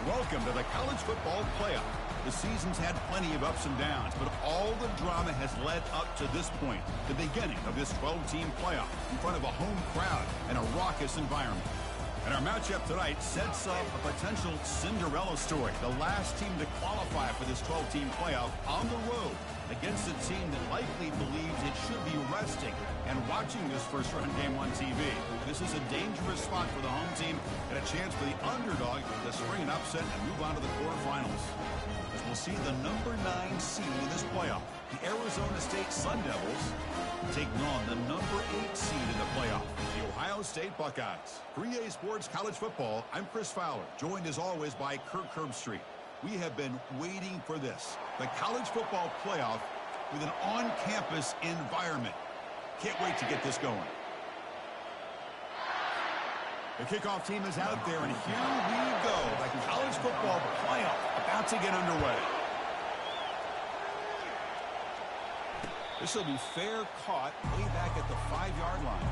Welcome to the college football playoff. The season's had plenty of ups and downs, but all the drama has led up to this point, the beginning of this 12-team playoff in front of a home crowd and a raucous environment. And our matchup tonight sets up a potential Cinderella story, the last team to qualify for this 12-team playoff on the road against a team that likely believes it should be resting and watching this first-round game on TV. This is a dangerous spot for the home team and a chance for the underdog to spring an upset and move on to the quarterfinals. We'll see the number 9 seed in this playoff, the Arizona State Sun Devils, taking on the number 8 seed in the playoff, the Ohio State Buckeyes. 3A Sports College Football, I'm Chris Fowler, joined as always by Kirk Herbstreit. We have been waiting for this, the college football playoff with an on-campus environment. Can't wait to get this going. The kickoff team is out there, and here we go. The college football playoff about to get underway. This will be fair caught way back at the 5-yard line.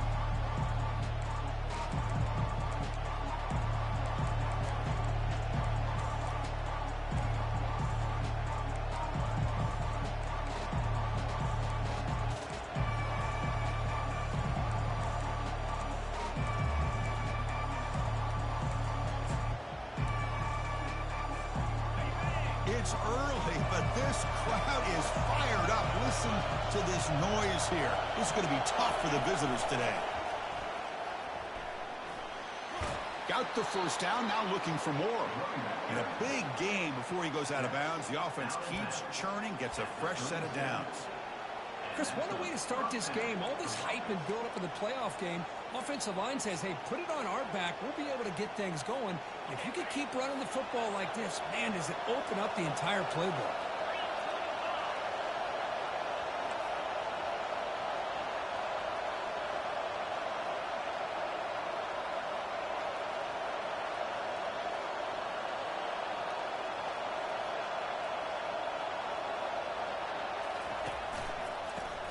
It's early, but this crowd is fired up. Listen to this noise here. This is going to be tough for the visitors today. Got the first down, now looking for more. In a big game before he goes out of bounds, the offense keeps churning, gets a fresh set of downs. Chris, what a way to start this game. All this hype and build up in the playoff game. Offensive line says, hey, put it on our back. We'll be able to get things going. If you can keep running the football like this, man, does it open up the entire playbook.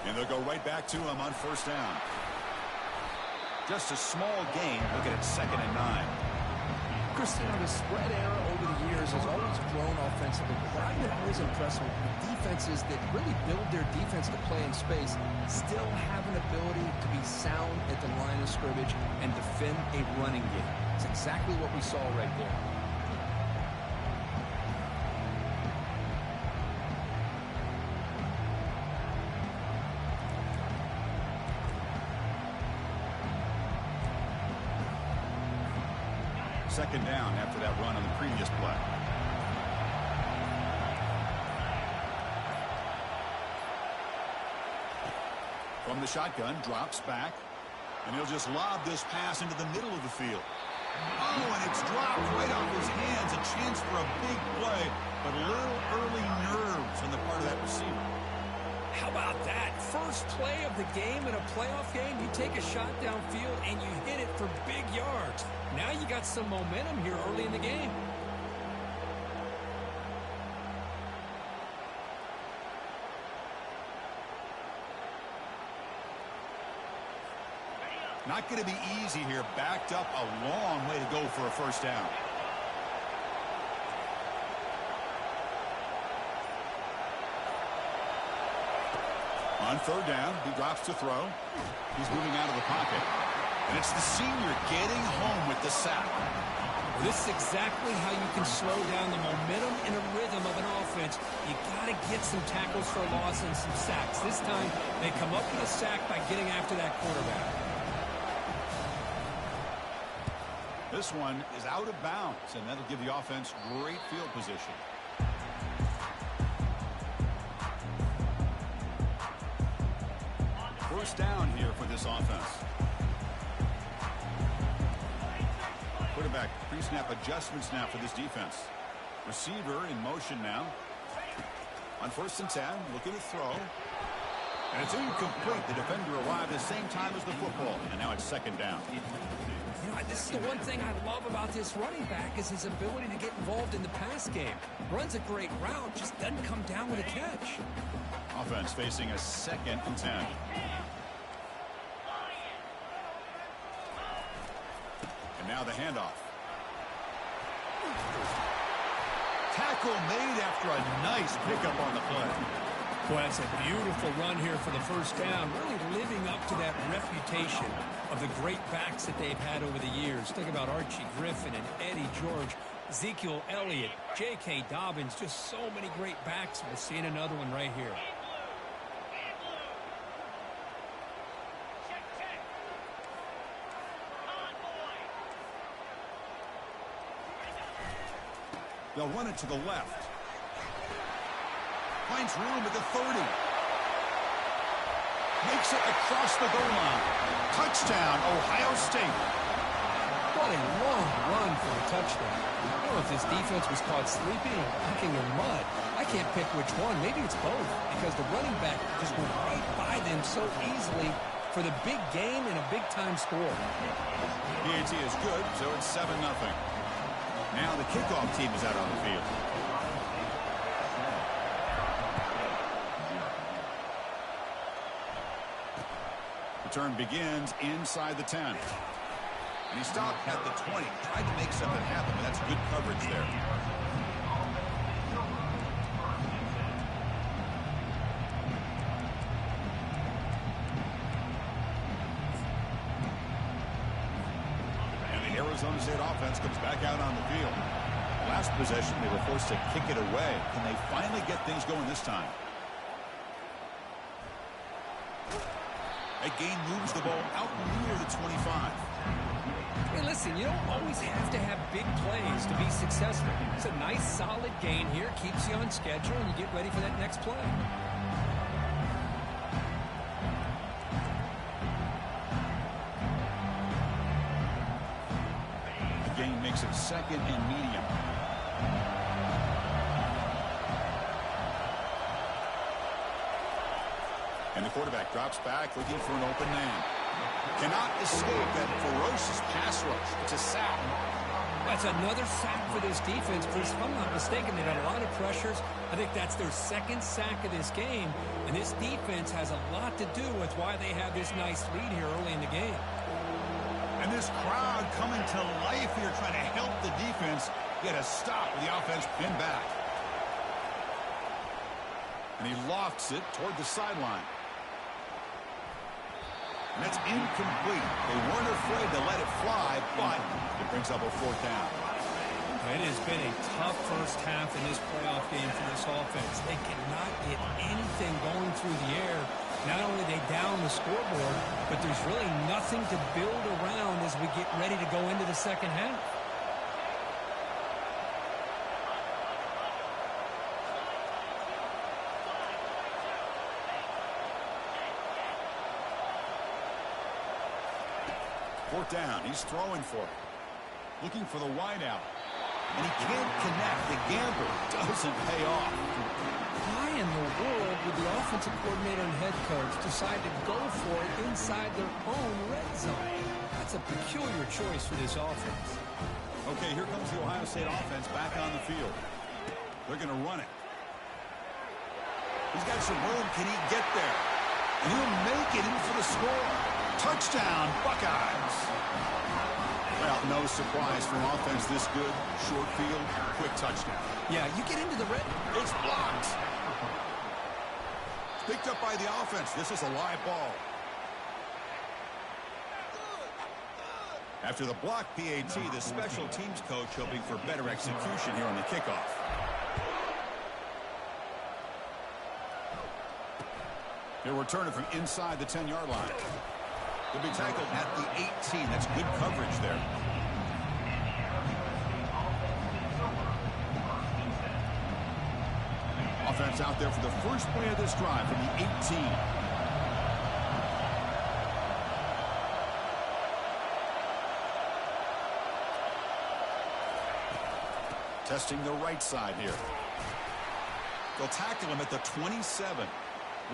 And they'll go right back to him on first down. Just a small gain. Look at it, 2nd and 9. Chris, the spread era over the years has always grown offensively. But I've been always impressed with defenses that really build their defense to play in space, still have an ability to be sound at the line of scrimmage and defend a running game. It's exactly what we saw right there. Second down after that run on the previous play. From the shotgun, drops back, and he'll just lob this pass into the middle of the field. Oh, and it's dropped right off his hands. A chance for a big play, but a little early nerves on the part of that receiver. How about that? First play of the game in a playoff game, you take a shot downfield and you hit it for big yards. Now you got some momentum here early in the game. Not going to be easy here. Backed up a long way to go for a first down. On third down, he drops to throw. He's moving out of the pocket. And it's the senior getting home with the sack. This is exactly how you can slow down the momentum and a rhythm of an offense. You got to get some tackles for loss and some sacks. This time, they come up with a sack by getting after that quarterback. This one is out of bounds, and that'll give the offense great field position. First down here for this offense. Quarterback pre-snap adjustments now for this defense. Receiver in motion now. On 1st and 10, looking to throw. And it's incomplete. The defender arrived at the same time as the football. And now it's 2nd down. You know, this is the one thing I love about this running back is his ability to get involved in the pass game. Runs a great route, just doesn't come down with a catch. Offense facing a 2nd and 10. And now the handoff. Tackle made after a nice pickup on the play. Well, that's a beautiful run here for the first down, really living up to that reputation of the great backs that they've had over the years. Think about Archie Griffin and Eddie George, Ezekiel Elliott, J.K. Dobbins, just so many great backs. We're seeing another one right here. They'll run it to the left. Finds room at the 30. Makes it across the goal line. Touchdown, Ohio State. What a long run for a touchdown. I don't know if this defense was caught sleeping or walking in mud. I can't pick which one. Maybe it's both, because the running back just went right by them so easily for the big game and a big-time score. PAT is good, so it's 7-0. Now the kickoff team is out on the field. Return begins inside the 10. And he stopped at the 20. Tried to make something happen, but that's good coverage there. Arizona State offense comes back out on the field. Last possession, they were forced to kick it away. Can they finally get things going this time? That gain moves the ball out near the 25. Hey, listen, you don't always have to have big plays to be successful. It's a nice, solid gain here. Keeps you on schedule, and you get ready for that next play. Makes it second and medium. And the quarterback drops back looking for an open man. Cannot escape that ferocious pass rush. It's a sack. That's another sack for this defense. Chris, if I'm not mistaken, they've had a lot of pressures. I think that's their second sack of this game. And this defense has a lot to do with why they have this nice lead here early in the game. And this crowd coming to life here, trying to help the defense get a stop with the offense pinned back. And he lofts it toward the sideline. And that's incomplete. They weren't afraid to let it fly, but it brings up a fourth down. It has been a tough first half in this playoff game for this offense. They cannot get anything going through the air. Not only are they down the scoreboard, but there's really nothing to build around as we get ready to go into the second half. Fourth down. He's throwing for it. Looking for the wideout. And he can't connect. The gamble doesn't pay off. Why in the world would the offensive coordinator and head coach decide to go for it inside their own red zone? That's a peculiar choice for this offense. Okay, here comes the Ohio State offense back on the field. They're going to run it. He's got some room. Can he get there? And he'll make it in for the score. Touchdown, Buckeyes. Well, no surprise for an offense this good. Short field, quick touchdown. Yeah, you get into the red. It's blocked. Picked up by the offense. This is a live ball. After the block PAT, the special teams coach hoping for better execution here on the kickoff. He'll return it from inside the 10-yard line. He'll be tackled at the 18. That's good coverage there. Offense out there for the first play of this drive from the 18. Testing the right side here. They'll tackle him at the 27.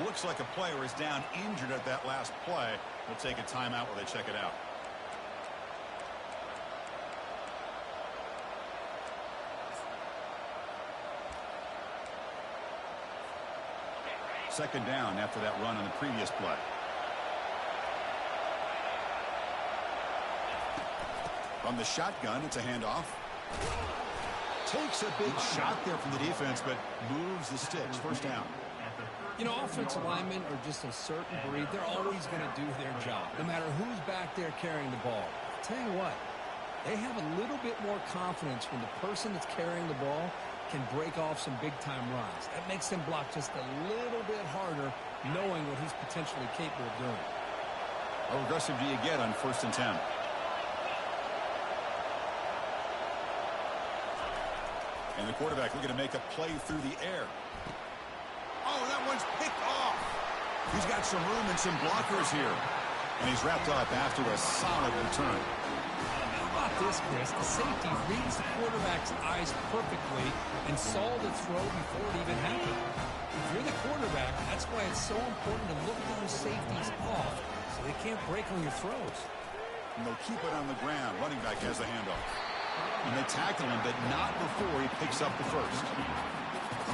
Looks like a player is down injured at that last play. We'll take a timeout while they check it out. Second down after that run on the previous play. From the shotgun, it's a handoff. Takes a big shot there from the defense, but moves the sticks. First down. You know, offensive linemen are just a certain breed. They're always going to do their job, no matter who's back there carrying the ball. I'll tell you what, they have a little bit more confidence when the person that's carrying the ball can break off some big-time runs. That makes them block just a little bit harder, knowing what he's potentially capable of doing. How aggressive do you get on 1st and 10? And the quarterback looking to make a play through the air. Oh, that one's picked off. He's got some room and some blockers here. And he's wrapped up after a solid return. How about this, Chris? The safety reads the quarterback's eyes perfectly and saw the throw before it even happened. If you're the quarterback, that's why it's so important to look those safeties off so they can't break on your throws. And they'll keep it on the ground. Running back has the handoff. And they tackle him, but not before he picks up the first.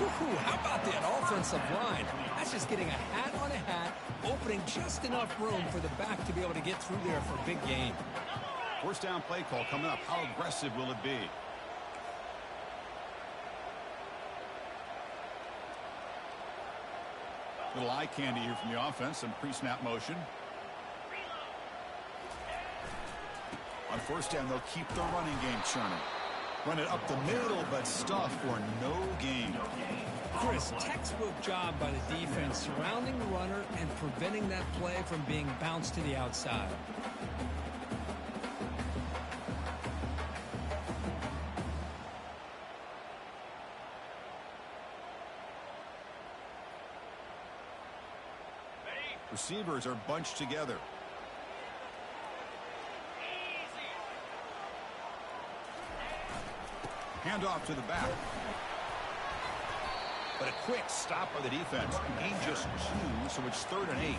Woo-hoo, how about that offensive line? That's just getting a hat on a hat, opening just enough room for the back to be able to get through there for a big gain. First down play call coming up. How aggressive will it be? Little eye candy here from the offense. Some pre-snap motion. On 1st down, they'll keep the running game churning. Run it up the middle, but stuff for no gain. Chris, textbook job by the defense surrounding the runner and preventing that play from being bounced to the outside. Receivers are bunched together. Hand off to the back. But a quick stop by the defense. Gain just 2, so it's 3rd and 8.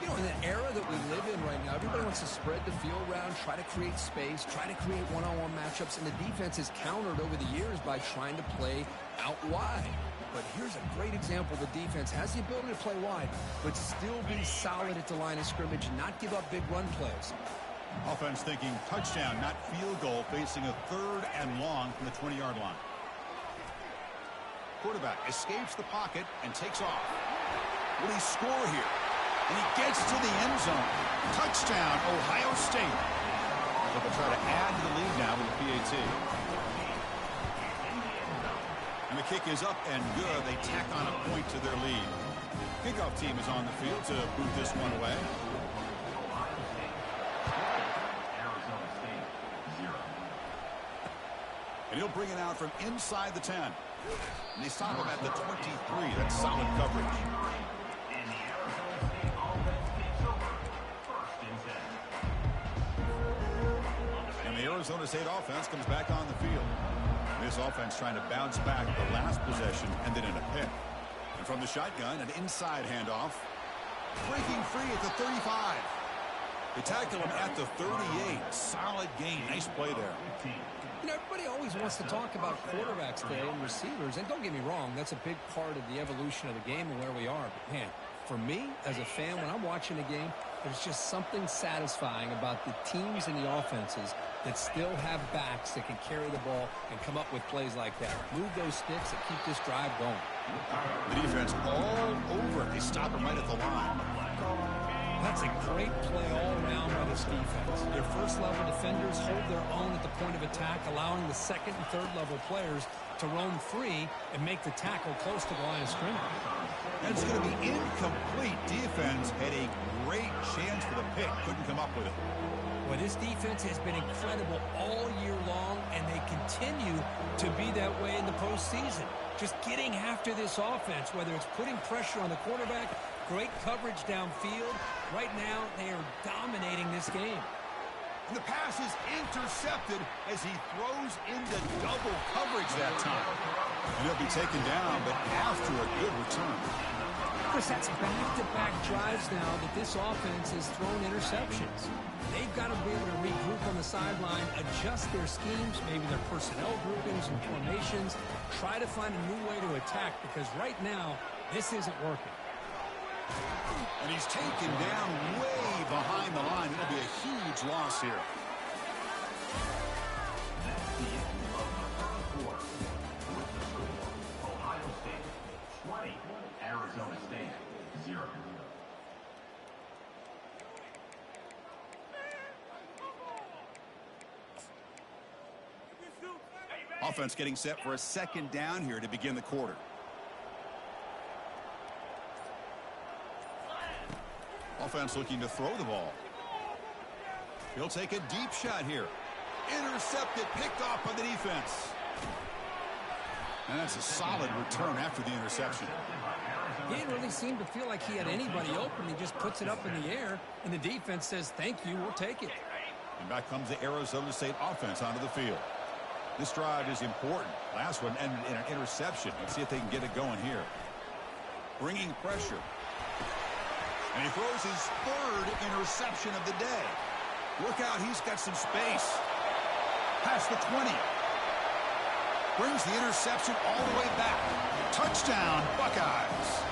You know, in the era that we live in right now, everybody wants to spread the field around, try to create space, try to create one-on-one matchups, and the defense is countered over the years by trying to play out wide. But here's a great example. The defense has the ability to play wide, but still be solid at the line of scrimmage and not give up big run plays. Offense thinking touchdown, not field goal, facing a 3rd and long from the 20-yard line. Quarterback escapes the pocket and takes off. Will he score here? And he gets to the end zone. Touchdown, Ohio State. But they'll try to add to the lead now with the PAT. And the kick is up and good. They tack on a point to their lead. Kickoff team is on the field to boot this one away. And he'll bring it out from inside the 10. And they stop him at the 23. That's solid coverage. And the Arizona State offense comes back on the field. This offense trying to bounce back the last possession and then in a pick. And from the shotgun, an inside handoff. Breaking free at the 35. They tackle him at the 38. Solid gain. Nice play there. You know, everybody always wants to talk about quarterbacks today and receivers, and don't get me wrong, that's a big part of the evolution of the game and where we are. But, man, for me, as a fan, when I'm watching a game, there's just something satisfying about the teams and the offenses that still have backs that can carry the ball and come up with plays like that. Move those sticks and keep this drive going. The defense all over it. They stop him right at the line. That's a great play all around by this defense. Their first-level defenders hold their own at the point of attack, allowing the second and third-level players to roam free and make the tackle close to the line of scrimmage. That's going to be incomplete. Defense had a great chance for the pick. Couldn't come up with it. Well, this defense has been incredible all year long, and they continue to be that way in the postseason. Just getting after this offense, whether it's putting pressure on the quarterback, great coverage downfield. Right now, they are dominating this game. And the pass is intercepted as he throws into double coverage that time. And he'll be taken down, but after a good return. Chris, that's back-to-back drives now that this offense has thrown interceptions. They've got to be able to regroup on the sideline, adjust their schemes, maybe their personnel groupings and formations, try to find a new way to attack, because right now, this isn't working. And he's taken down way behind the line. It'll be a huge loss here. Arizona State, 0. Offense getting set for a second down here to begin the quarter. Offense looking to throw the ball. He'll take a deep shot here. Intercepted, picked off by the defense. And that's a solid return after the interception. He didn't really seem to feel like he had anybody open. He just puts it up in the air, and the defense says, thank you, we'll take it. And back comes the Arizona State offense onto the field. This drive is important. Last one ended in an interception. Let's see if they can get it going here. Bringing pressure. And he throws his third interception of the day. Look out, he's got some space. Past the 20. Brings the interception all the way back. Touchdown, Buckeyes.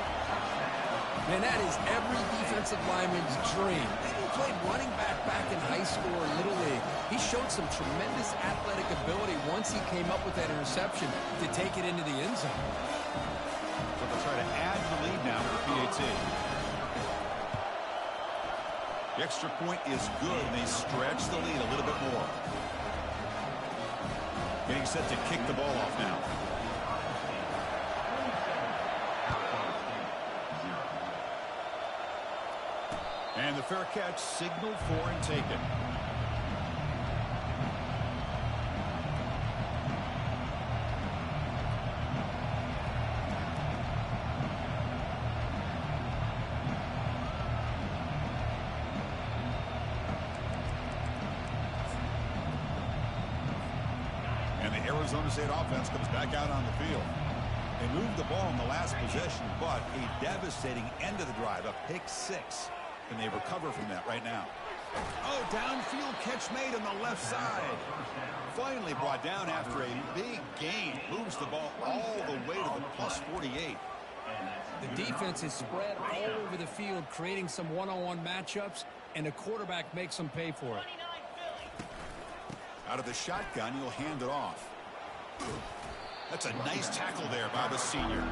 Man, that is every defensive lineman's dream. Maybe he played running back in high school or Little League. He showed some tremendous athletic ability once he came up with that interception to take it into the end zone. So they'll try to add the lead now for the PAT. The extra point is good, and they stretch the lead a little bit more. Getting set to kick the ball off now. And the fair catch signaled for and taken. And the Arizona State offense comes back out on the field. They moved the ball in the last possession, but a devastating end of the drive, a pick six. And they recover from that right now. Oh, downfield catch made on the left side. Finally brought down after a big gain. Moves the ball all the way to the plus 48. The defense is spread all over the field, creating some one-on-one matchups, and the quarterback makes them pay for it. Out of the shotgun, he'll hand it off. That's a nice tackle there by the senior.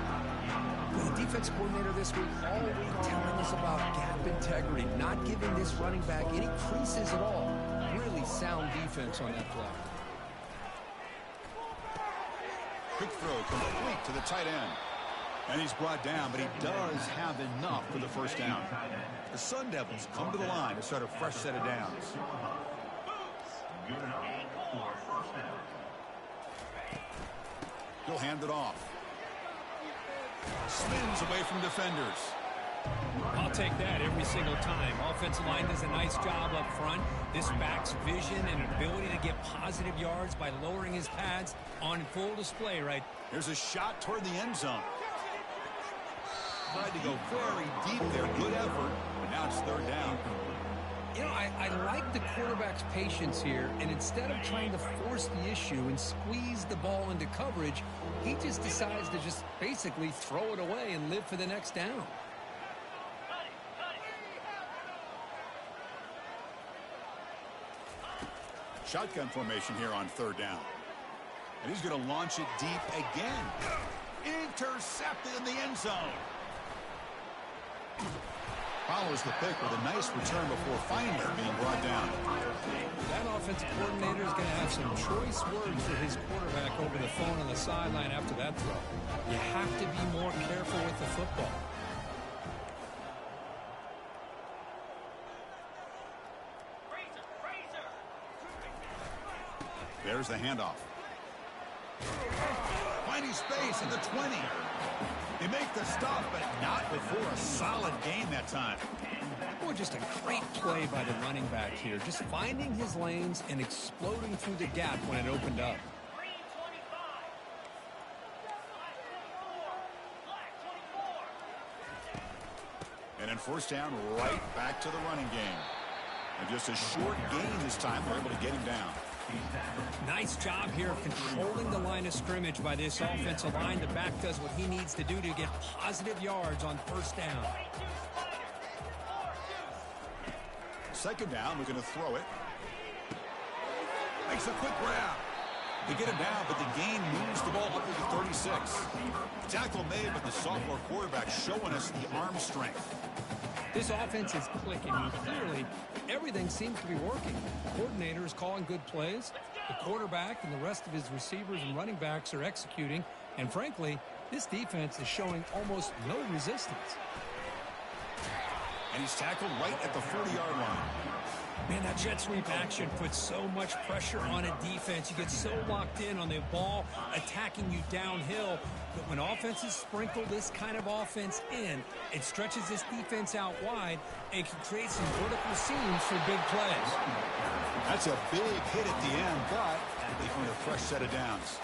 The defense coordinator this week always telling us about gap integrity, not giving this running back any creases at all. Really sound defense on that play. Quick throw complete to the tight end. And he's brought down, but he does have enough for the first down. The Sun Devils come to the line to start a fresh set of downs. He'll hand it off. Spins away from defenders. I'll take that every single time. Offensive line does a nice job up front. This back's vision and ability to get positive yards by lowering his pads on full display right. Here's a shot toward the end zone. Tried to go very deep there. Good effort, but now it's third down. You know, I like the quarterback's patience here, and instead of trying to force the issue and squeeze the ball into coverage, he just decides to just basically throw it away and live for the next down. Shotgun formation here on third down. And he's going to launch it deep again. Intercepted in the end zone. Follows the pick with a nice return before finally being brought down. That offensive coordinator is going to have some choice words for his quarterback over the phone on the sideline after that throw. You have to be more careful with the football. There's the handoff. Finding space in the 20. They make the stop, but not before a solid gain that time. Boy, just a great play by the running back here. Just finding his lanes and exploding through the gap when it opened up. And then first down, right back to the running game. And just a short gain this time. They're able to get him down. Nice job here of controlling the line of scrimmage by this offensive line. The back does what he needs to do to get positive yards on first down. Second down, we're going to throw it. Makes a quick grab. They get him down, but the gain moves the ball up to the 36. Tackle made, but the sophomore quarterback showing us the arm strength. This offense is clicking, and clearly everything seems to be working. The coordinator is calling good plays. The quarterback and the rest of his receivers and running backs are executing. And frankly, this defense is showing almost no resistance. And he's tackled right at the 40-yard line. Man, that jet sweep action puts so much pressure on a defense. You get so locked in on the ball attacking you downhill. But when offenses sprinkle this kind of offense in, it stretches this defense out wide and can create some vertical seams for big plays. That's a big hit at the end, but they earn a fresh set of downs.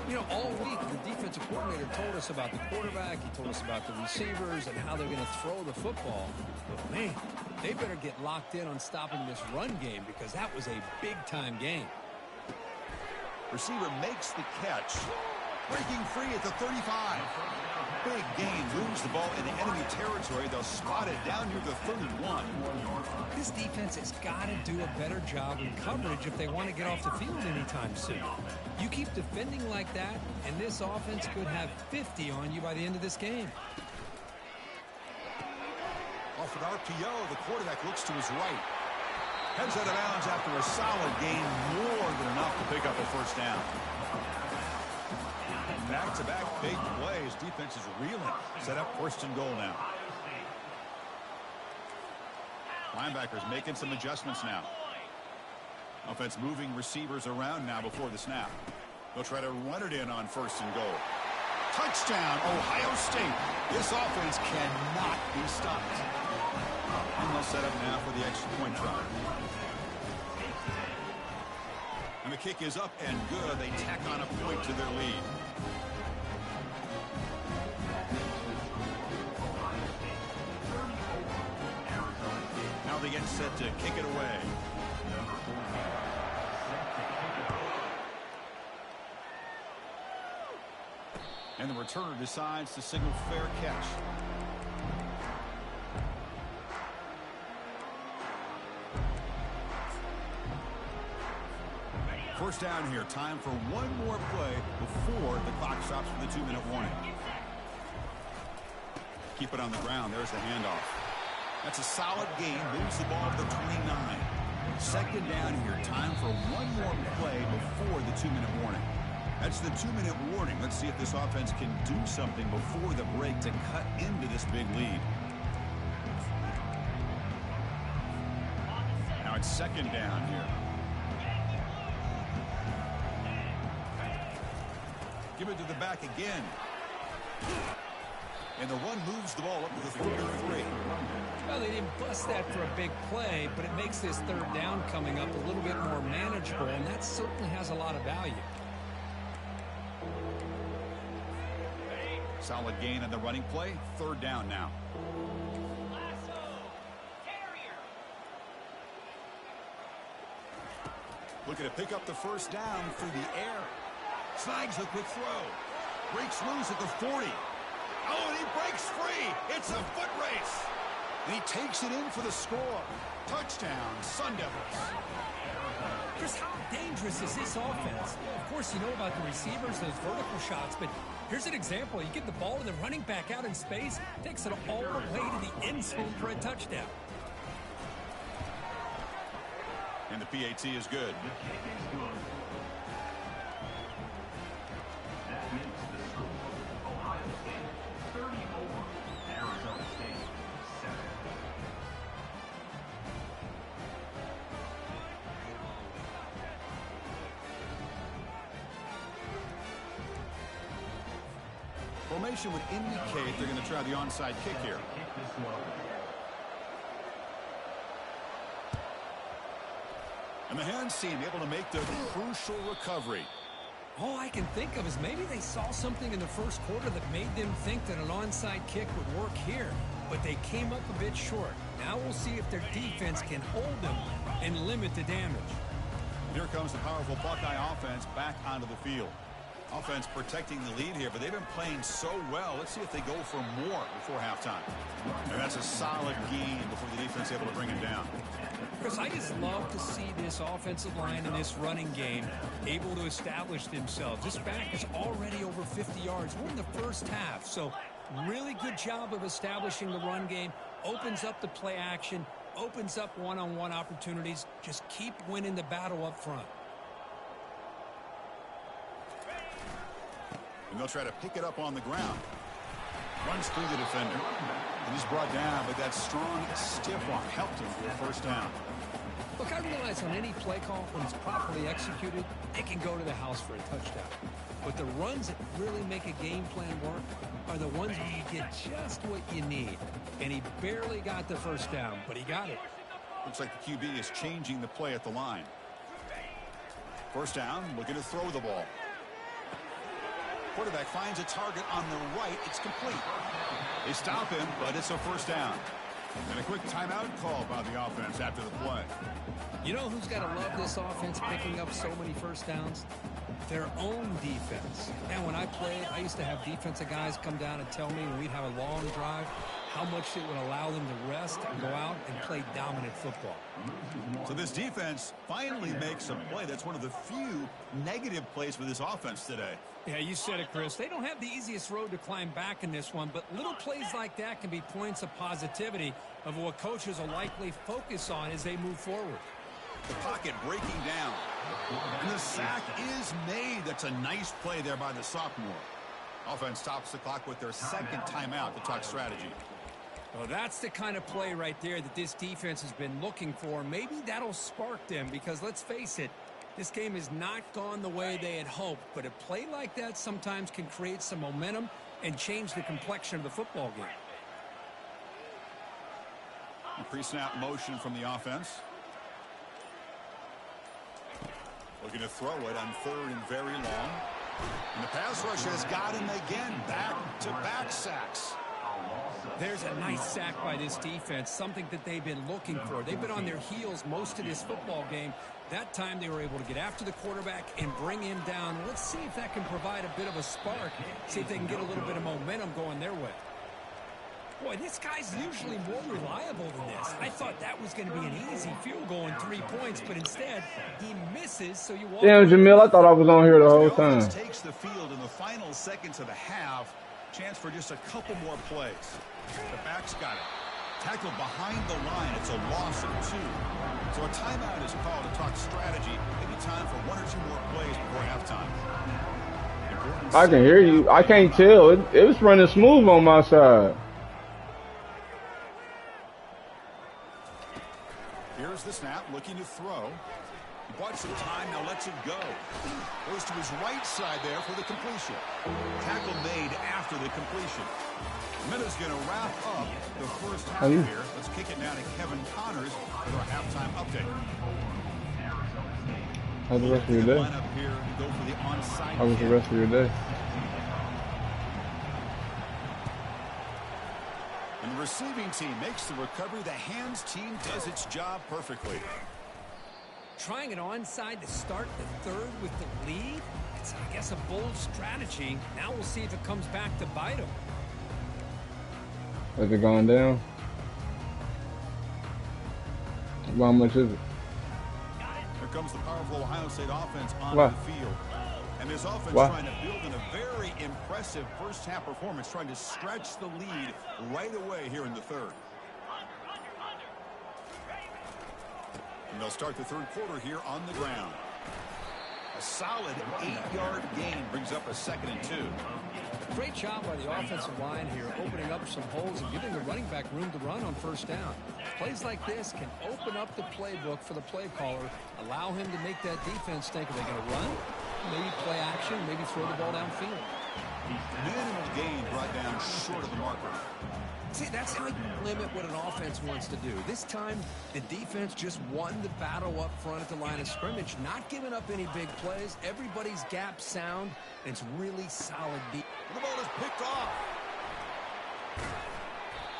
You know, all week, the defensive coordinator told us about the quarterback. He told us about the receivers and how they're going to throw the football. But, man, they better get locked in on stopping this run game because that was a big-time game. Receiver makes the catch. Breaking free at the 35. Big gain, moves the ball into enemy territory. They'll spot it down near the 31. This defense has got to do a better job in coverage if they want to get off the field anytime soon. You keep defending like that, and this offense could have 50 on you by the end of this game. Off an RPO, the quarterback looks to his right. Heads out of bounds after a solid gain, more than enough to pick up a first down. Back-to-back big plays. Defense is reeling. Set up first and goal now. Linebackers making some adjustments now. Offense moving receivers around now before the snap. They'll try to run it in on first and goal. Touchdown, Ohio State. This offense cannot be stopped. And they'll set up now for the extra point try. And the kick is up and good. They tack on a point to their lead. Now they get set to kick it away. And the returner decides to signal fair catch. First down here. Time for one more play before the clock stops for the 2-minute warning. Keep it on the ground. There's the handoff. That's a solid gain. Moves the ball to the 29. Second down here. Time for one more play before the 2-minute warning. That's the 2-minute warning. Let's see if this offense can do something before the break to cut into this big lead. Now it's second down here. Give it to the back again. And the run moves the ball up to the 33. Well, they didn't bust that for a big play, but it makes this third down coming up a little bit more manageable, and that certainly has a lot of value. Solid gain on the running play. Third down now. Looking to pick up the first down through the air. Snags a quick throw. Breaks loose at the 40. Oh, and he breaks free. It's a foot race. And he takes it in for the score. Touchdown, Sun Devils. Chris, how dangerous is this offense? Of course, you know about the receivers, those vertical shots, but here's an example. You get the ball to the running back out in space, takes it all the way to the end zone for a touchdown. And the PAT is good. Formation would indicate they're going to try the onside kick here. And the hands team able to make the crucial recovery. All I can think of is maybe they saw something in the first quarter that made them think that an onside kick would work here, but they came up a bit short. Now we'll see if their defense can hold them and limit the damage. Here comes the powerful Buckeye offense back onto the field. Offense protecting the lead here, but they've been playing so well. Let's see if they go for more before halftime. And that's a solid gain before the defense able to bring him down. Chris, I just love to see this offensive line and this running game able to establish themselves. This back is already over 50 yards. We're in the first half, so really good job of establishing the run game. Opens up the play action, opens up one-on-one opportunities. Just keep winning the battle up front. And they'll try to pick it up on the ground. Runs through the defender. And he's brought down, but that strong, stiff arm helped him for a first down. Look, I realize on any play call, when it's properly executed, it can go to the house for a touchdown. But the runs that really make a game plan work are the ones where you get just what you need. And he barely got the first down, but he got it. Looks like the QB is changing the play at the line. First down, looking to throw the ball. Quarterback finds a target on the right. It's complete. They stop him, but it's a first down. And a quick timeout call by the offense after the play. You know who's got to love this offense picking up so many first downs? Their own defense. And when I played, I used to have defensive guys come down and tell me when we'd have a long drive how much it would allow them to rest and go out and play dominant football. So this defense finally makes a play. That's one of the few negative plays for this offense today. Yeah, you said it, Chris. They don't have the easiest road to climb back in this one, but little plays like that can be points of positivity of what coaches will likely focus on as they move forward. The pocket breaking down. And the sack is made. That's a nice play there by the sophomore. Offense stops the clock with their second timeout to talk strategy. Well, that's the kind of play right there that this defense has been looking for. Maybe that'll spark them because, let's face it, this game has not gone the way they had hoped. But a play like that sometimes can create some momentum and change the complexion of the football game. A pre-snap motion from the offense. Looking to throw it on third and very long. And the pass rush has got him again. Back-to-back sacks. There's a nice sack by this defense, something that they've been looking for. They've been on their heels most of this football game. That time they were able to get after the quarterback and bring him down. Let's see if that can provide a bit of a spark, see if they can get a little bit of momentum going their way. Boy, this guy's usually more reliable than this. I thought that was going to be an easy field goal and 3 points, but instead he misses, so you walk. Damn, Jamil, I thought I was on here the whole time. Takes the field in the final seconds of the half. Chance for just a couple more plays. The back's got it. Tackled behind the line. It's a loss of 2. So a timeout is called to talk strategy. Maybe time for 1 or 2 more plays before halftime. I can hear you. I can't tell. It was running smooth on my side. Here's the snap, looking to throw. He bought some time, now lets it go. Goes to his right side there for the completion. Tackle made after the completion. Minna's going to wrap up the first half here. Let's kick it now to Kevin Connors with our halftime update. How's the rest of your day? How was the rest of your day? And the receiving team makes the recovery. The hands team does its job perfectly. Trying an onside to start the third with the lead? It's, I guess, a bold strategy. Now we'll see if it comes back to bite them. Has it gone down? How much is it? Here comes the powerful Ohio State offense on What? the field. And this offense What? trying to build in a very impressive first-half performance, trying to stretch the lead right away here in the third. And they'll start the third quarter here on the ground. A solid 8-yard gain brings up a 2nd and 2. Great job by the offensive line here, opening up some holes and giving the running back room to run on first down. Plays like this can open up the playbook for the play caller, allow him to make that defense think, are they going to run? Maybe play action, maybe throw the ball downfield. Minimal gain brought down short of the marker. See, that's how you limit what an offense wants to do. This time, the defense just won the battle up front at the line of scrimmage, not giving up any big plays. Everybody's gap sound. It's really solid deep. The ball is picked off.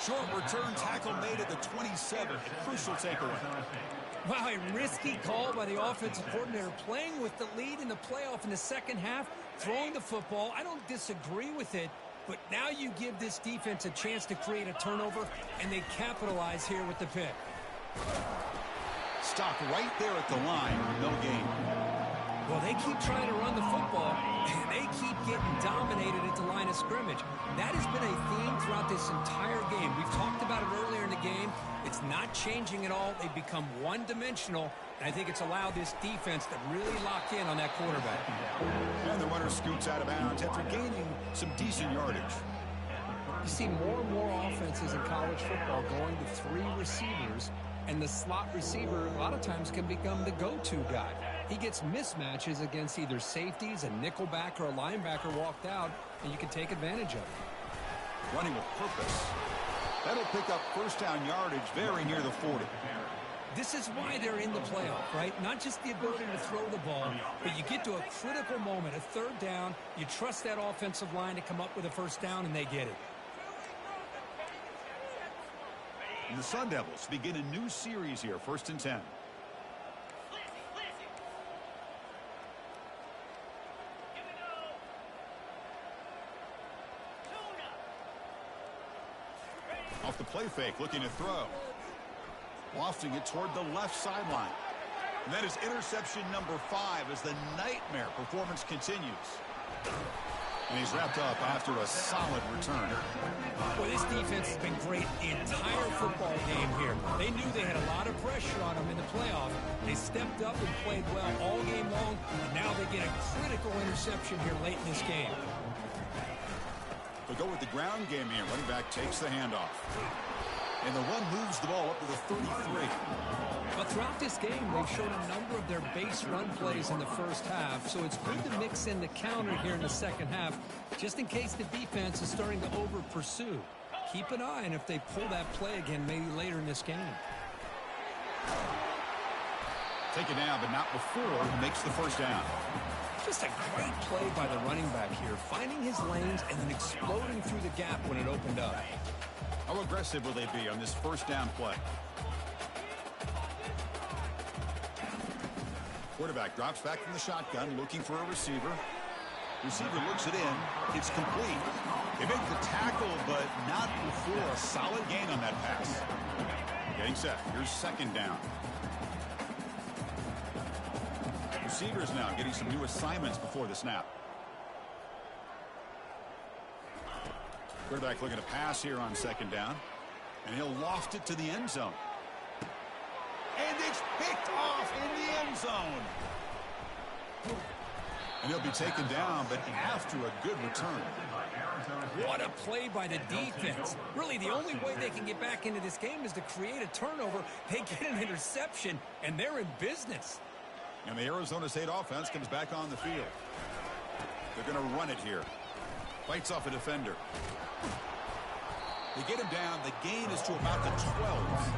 Short return tackle made at the 27. A crucial takeaway. Wow, a risky call by the offensive coordinator, playing with the lead in the playoff in the second half, throwing the football. I don't disagree with it, but now you give this defense a chance to create a turnover, and they capitalize here with the pick. stopped right there at the line. No gain. Well, they keep trying to run the football, and they keep getting dominated at the line of scrimmage. That has been a theme throughout this entire game. We've talked about it earlier in the game. It's not changing at all. They've become one-dimensional, and I think it's allowed this defense to really lock in on that quarterback. And the runner scoots out of bounds after gaining some decent yardage. You see more and more offenses in college football going to 3 receivers, and the slot receiver a lot of times can become the go-to guy. He gets mismatches against either safeties, a nickelback, or a linebacker walked out, and you can take advantage of it. Running with purpose. That'll pick up first down yardage very near the 40. This is why they're in the playoff, right? Not just the ability to throw the ball, but you get to a critical moment, a third down, you trust that offensive line to come up with a first down, and they get it. And the Sun Devils begin a new series here, 1st and 10. Off the play fake, looking to throw. Lofting it toward the left sideline. And that is interception number 5 as the nightmare performance continues. And he's wrapped up after a solid return. Well, this defense has been great the entire football game here. They knew they had a lot of pressure on them in the playoff. They stepped up and played well all game long, and now they get a critical interception here late in this game. They go with the ground game here. Running back takes the handoff. And the run moves the ball up to the 33. But throughout this game, they've shown a number of their base run plays in the first half, so it's good to mix in the counter here in the second half, just in case the defense is starting to over-pursue. Keep an eye on if they pull that play again maybe later in this game. Take it down, but not before he makes the first down. Just a great play by the running back here, finding his lanes and then exploding through the gap when it opened up. How aggressive will they be on this first down play? Quarterback drops back from the shotgun, looking for a receiver. Receiver looks it in. It's complete. They make the tackle, but not before a solid gain on that pass. Getting set. Here's 2nd down. Receivers now getting some new assignments before the snap. Quarterback looking to pass here on 2nd down. And he'll loft it to the end zone. And it's picked off in the end zone. And he'll be taken down, but after a good return. What a play by the defense. Really, the only way they can get back into this game is to create a turnover. They get an interception, and they're in business. And the Arizona State offense comes back on the field. They're going to run it here. Fights off a defender. They get him down. The gain is to about the 12.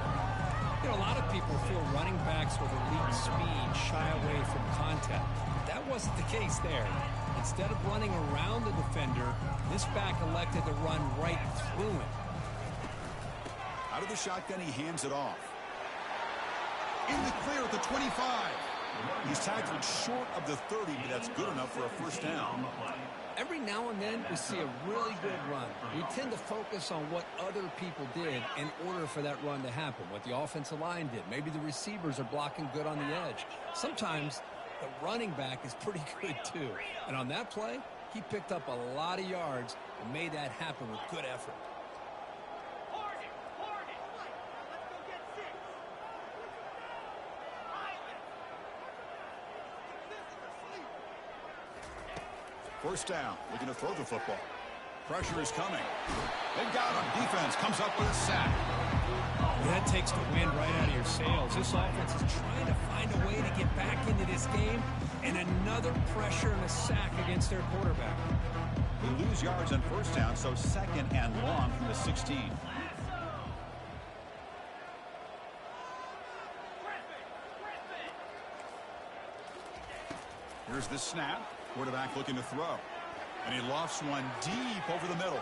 You know, a lot of people feel running backs with elite speed shy away from contact. That wasn't the case there. Instead of running around the defender, this back elected to run right through him. Out of the shotgun, he hands it off. In the clear at the 25. He's tackled short of the 30, but that's good enough for a first down. Every now and then we see a really good run. We tend to focus on what other people did in order for that run to happen, what the offensive line did. Maybe the receivers are blocking good on the edge. Sometimes the running back is pretty good too. And on that play, he picked up a lot of yards and made that happen with good effort. First down, looking to throw the football. Pressure is coming. They got him. Defense comes up with a sack. That takes the wind right out of your sails. This offense is trying to find a way to get back into this game, and another pressure and a sack against their quarterback. They lose yards on first down, so 2nd and long from the 16. Here's the snap. Quarterback looking to throw. And he lofts one deep over the middle.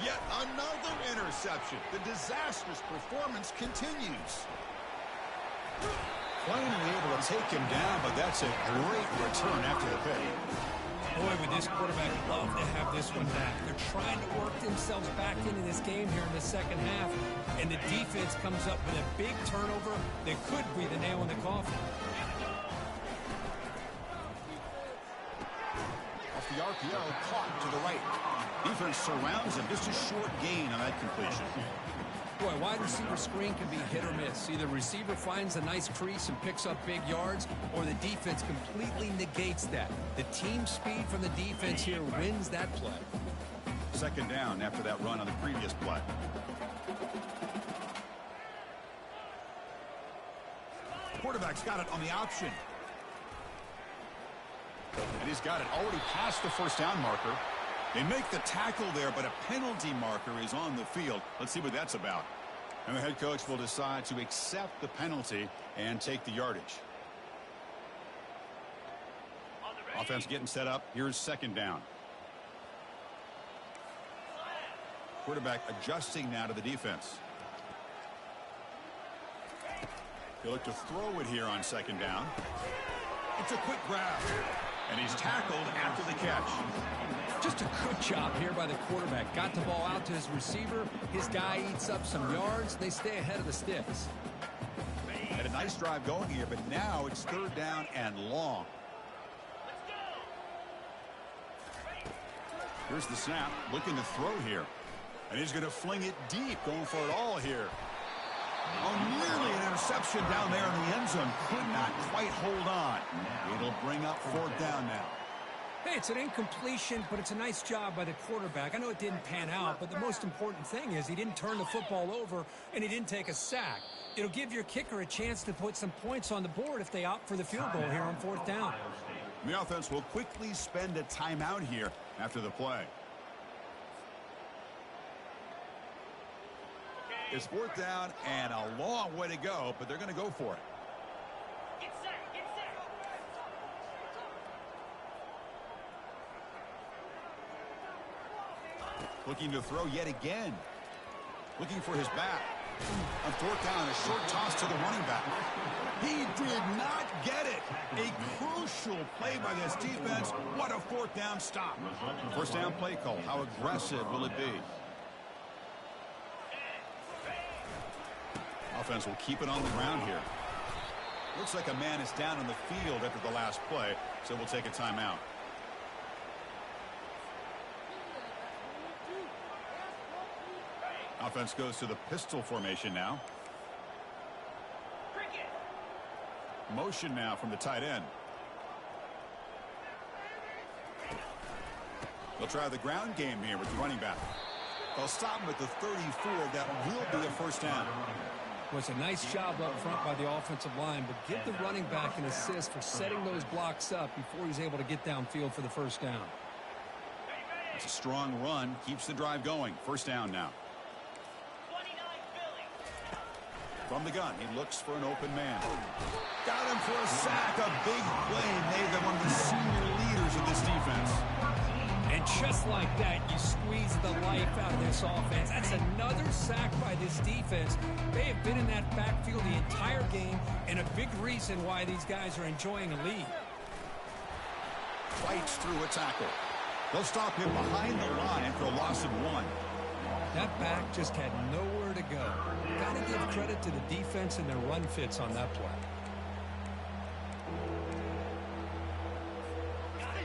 Yet another interception. The disastrous performance continues. Plainly able to take him down, but that's a great return after the pick. Boy, would this quarterback love to have this one back. They're trying to work themselves back into this game here in the second half, and the defense comes up with a big turnover that could be the nail in the coffin. Off the RPO, caught to the right. Defense surrounds him. Just a short gain on that completion. Boy, wide receiver screen can be hit or miss. Either receiver finds a nice crease and picks up big yards, or the defense completely negates that. The team speed from the defense here wins that play. Second down after that run on the previous play. Quarterback's got it on the option. And he's got it already past the first down marker. They make the tackle there, but a penalty marker is on the field. Let's see what that's about. And the head coach will decide to accept the penalty and take the yardage. Offense getting set up. Here's second down. Quarterback adjusting now to the defense. He'll look to throw it here on second down. It's a quick grab. And he's tackled after the catch. Just a good job here by the quarterback. Got the ball out to his receiver. His guy eats up some yards. They stay ahead of the sticks. Had a nice drive going here, but now it's third down and long. Here's the snap. Looking to throw here. And he's going to fling it deep. Going for it all here. Oh, nearly an interception down there in the end zone. Could not quite hold on. It'll bring up fourth down now. Hey, it's an incompletion, but it's a nice job by the quarterback. I know it didn't pan out, but the most important thing is he didn't turn the football over and he didn't take a sack. It'll give your kicker a chance to put some points on the board if they opt for the field goal here on fourth down. The offense will quickly spend a timeout here after the play. It's fourth down and a long way to go, but they're going to go for it. Get set, get set. Looking to throw yet again. Looking for his back. On fourth down, a short toss to the running back. He did not get it. A crucial play by this defense. What a fourth down stop. First down play call. How aggressive will it be? Offense will keep it on the ground here. Looks like a man is down on the field after the last play, so we'll take a timeout. Offense goes to the pistol formation now. Motion now from the tight end. They'll try the ground game here with the running back. They'll stop him at the 34. That will be a first down. Was a nice job up front by the offensive line, but give the running back an assist for setting those blocks up before he's able to get downfield for the first down. It's a strong run. Keeps the drive going. First down now. From the gun, he looks for an open man. Got him for a sack. A big play made them one of the senior leaders of this defense. And just like that, you squeeze the life out of this offense. That's another sack by this defense. They have been in that backfield the entire game, and a big reason why these guys are enjoying a lead. Fights through a tackle. They'll stop him behind the line for a loss of 1. That back just had nowhere to go. Got to give credit to the defense and their run fits on that play.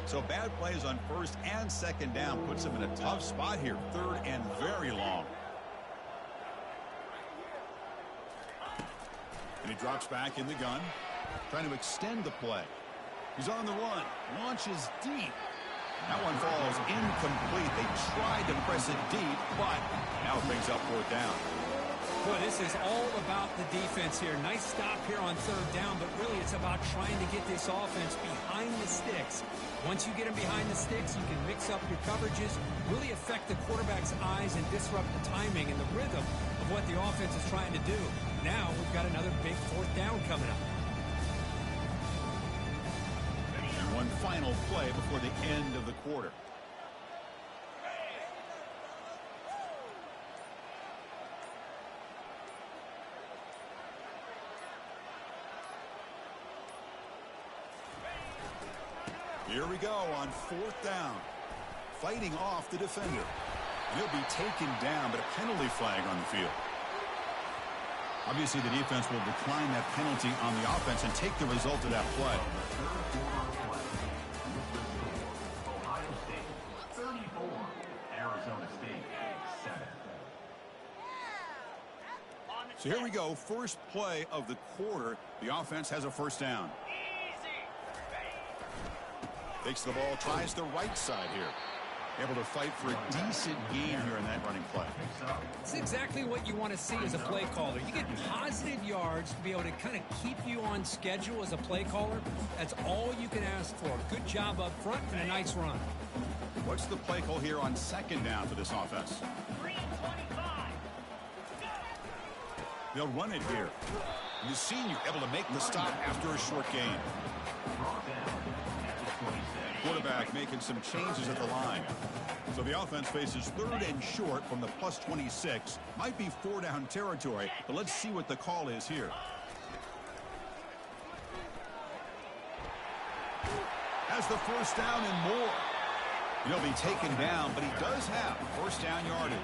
So bad plays on first and second down puts him in a tough spot here. Third and very long. And he drops back in the gun, trying to extend the play. He's on the run, launches deep. That one falls incomplete. They tried to press it deep, but now it brings up fourth down. Boy, this is all about the defense here. Nice stop here on third down, but really it's about trying to get this offense behind the sticks. Once you get them behind the sticks, you can mix up your coverages, really affect the quarterback's eyes and disrupt the timing and the rhythm of what the offense is trying to do. Now we've got another big fourth down coming up. And one final play before the end of the quarter. Here we go on 4th down. Fighting off the defender. And he'll be taken down, but a penalty flag on the field. Obviously, the defense will decline that penalty on the offense and take the result of that play. Ohio State 34, Arizona State 7. So here we go, first play of the quarter. The offense has a 1st down. Takes the ball, tries the right side here. Able to fight for a decent gain here in that running play. It's exactly what you want to see as a play caller. You get positive yards to be able to kind of keep you on schedule as a play caller. That's all you can ask for. Good job up front and a nice run. What's the play call here on 2nd down for this offense? 3:25. They'll run it here. And the senior able to make the stop after a short gain. Quarterback making some changes at the line. So the offense faces 3rd and short from the +26. Might be 4-down territory, but let's see what the call is here. Has the 1st down and more. He'll be taken down, but he does have 1st down yardage.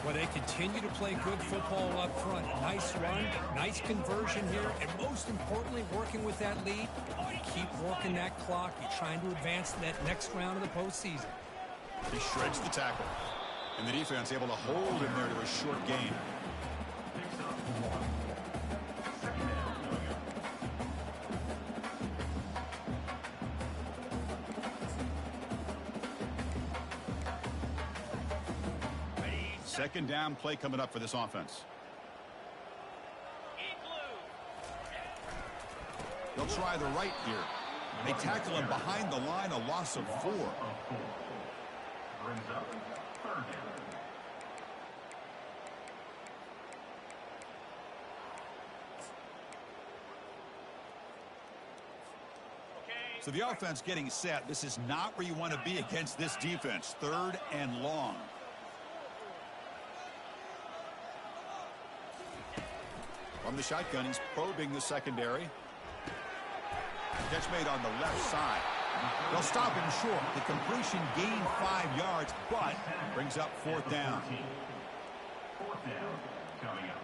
Well, they continue to play good football up front. Nice run, nice conversion here, and most importantly, working with that lead. You keep working that clock. You're trying to advance to that next round of the postseason. He shreds the tackle. And the defense able to hold him there to a short gain. Second down play coming up for this offense. They'll try the right here. They tackle him behind the line, a loss of 4. Brings up 3rd down. So the offense getting set. This is not where you want to be against this defense. 3rd and long. From the shotgun, he's probing the secondary. Catch made on the left side. They'll stop him short. The completion gained 5 yards, but brings up 4th down. 4th down coming up.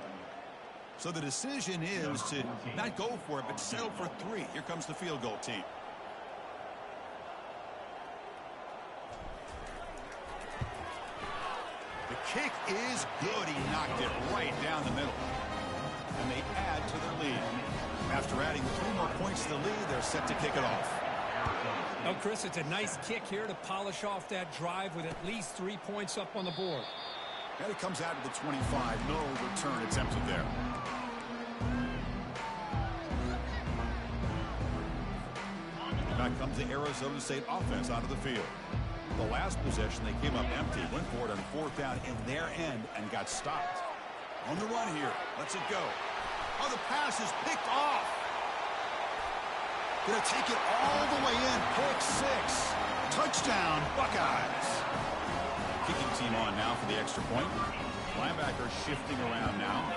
So the decision is to not go for it, but settle for 3. Here comes the field goal team. The kick is good. He knocked it right down the middle. And they add to their lead. After adding 3 more points to the lead, they're set to kick it off. Oh, Chris, it's a nice kick here to polish off that drive with at least 3 points up on the board. And it comes out to the 25. No return attempted there. Back comes the Arizona State offense out of the field. The last possession, they came up empty, went for it on 4th down in their end and got stopped. On the run here. Lets it go. Oh, the pass is picked off. Gonna take it all the way in. Pick 6. Touchdown, Buckeyes. Kicking team on now for the extra point. Linebacker shifting around now.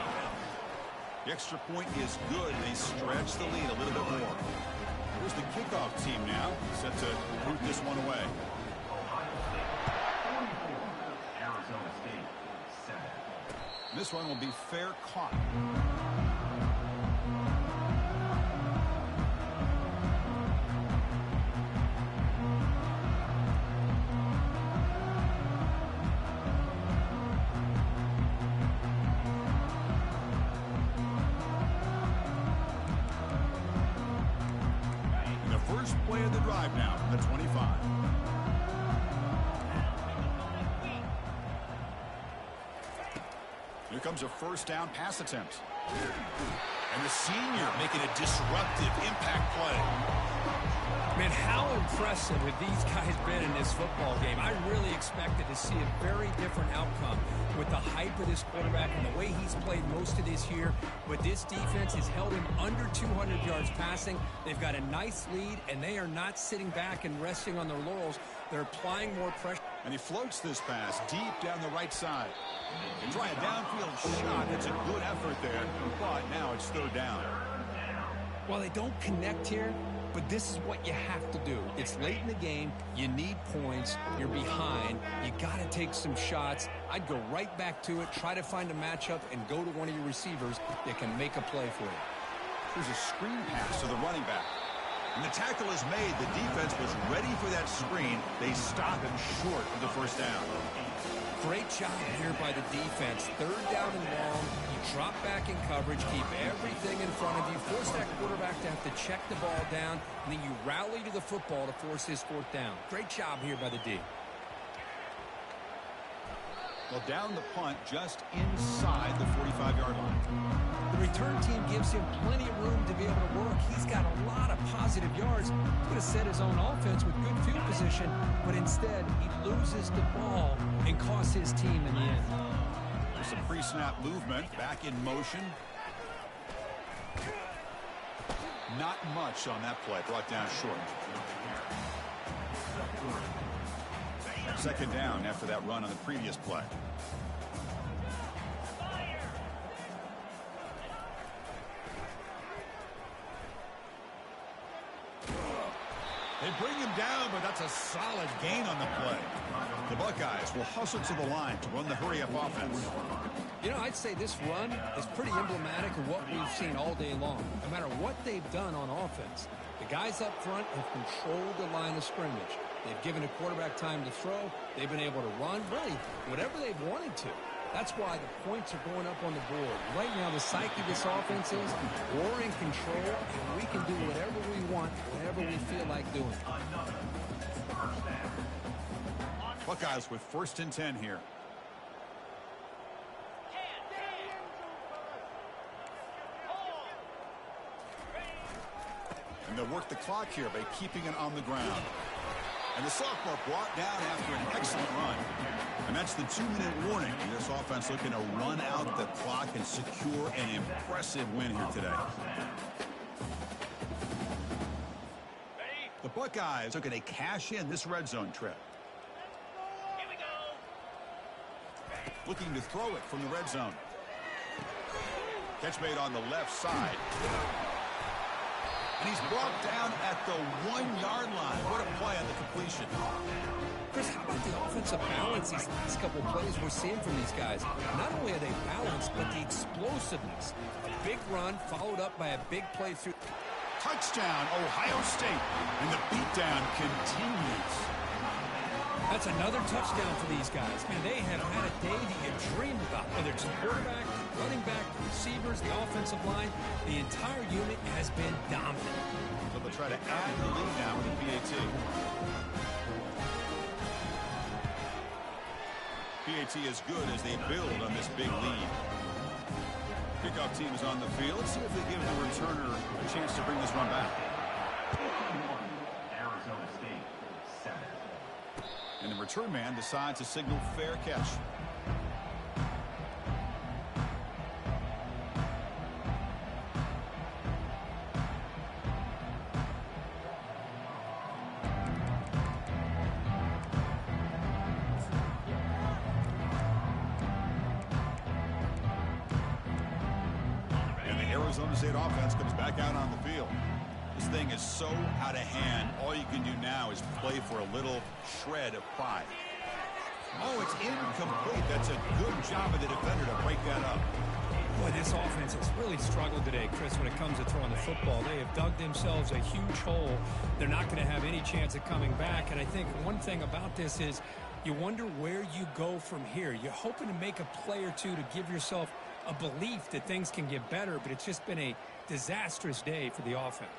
The extra point is good. They stretch the lead a little bit more. Here's the kickoff team now. Set to root this one away. Ohio State 44, Arizona State 7. This one will be fair caught. The first play of the drive now, the 25. Here comes a 1st down pass attempt. And the senior making a disruptive impact play. Man, how impressive have these guys been in this football game? I really expected to see a very different outcome with the hype of this quarterback and the way he's played most of this year. But this defense has held him under 200 yards passing. They've got a nice lead, and they are not sitting back and resting on their laurels. They're applying more pressure. And he floats this pass deep down the right side. And try a downfield shot. It's a good effort there, but now it's 3rd down. Well, they don't connect here, but this is what you have to do. It's late in the game. You need points. You're behind. You got to take some shots. I'd go right back to it, try to find a matchup, and go to one of your receivers that can make a play for you. Here's a screen pass to the running back. And the tackle is made. The defense was ready for that screen. They stop him short of the first down. Great job here by the defense. Third down and long. You drop back in coverage, keep everything in front of you, force that quarterback to have to check the ball down, and then you rally to the football to force his fourth down. Great job here by the D. Well, down the punt just inside the 45-yard line. The return team gives him plenty of room to be able to work. He's got a lot of positive yards. He could have set his own offense with good field position, but instead he loses the ball and costs his team in the end. There's some pre-snap movement, back in motion. Not much on that play, brought down short. Second down after that run on the previous play. They bring him down, but that's a solid gain on the play. The Buckeyes will hustle to the line to run the hurry-up offense. You know, I'd say this run is pretty emblematic of what we've seen all day long. No matter what they've done on offense, the guys up front have controlled the line of scrimmage. They've given the quarterback time to throw. They've been able to run, really, whatever they've wanted to. That's why the points are going up on the board. Right now, the psyche of this offense is we're in control, and we can do whatever we want, whatever we feel like doing. Buckeyes with 1st and 10 here. And they'll work the clock here by keeping it on the ground. And the sophomore brought down after an excellent run. And that's the 2-minute warning. This offense looking to run out the clock and secure an impressive win here today. The Buckeyes looking to cash in this red zone trip. Here we go. Looking to throw it from the red zone. Catch made on the left side. And he's brought down at the 1-yard line. What a play on the completion. Chris, how about the offensive balance these last couple of plays we're seeing from these guys? Not only are they balanced, but the explosiveness. A big run followed up by a big play through. Touchdown, Ohio State. And the beatdown continues. That's another touchdown for these guys. Man, they have had a day that you dreamed about. Whether it's the quarterback, running back, receivers, the offensive line, the entire unit has been dominant. So they'll try to add the lead now with the PAT. PAT is good as they build on this big lead. Kickoff team is on the field. Let's see if they give the returner a chance to bring this one back. Arizona State, 7. And the return man decides to signal fair catch. And the Arizona State offense comes back out on the field. This thing is so out of hand. All you can do now is play for a little shred of pride. Oh, it's incomplete. That's a good job of the defender to break that up. Boy, this offense has really struggled today, Chris, when it comes to throwing the football. They have dug themselves a huge hole. They're not going to have any chance of coming back. And I think one thing about this is you wonder where you go from here. You're hoping to make a play or two to give yourself a belief that things can get better, but it's just been a disastrous day for the offense.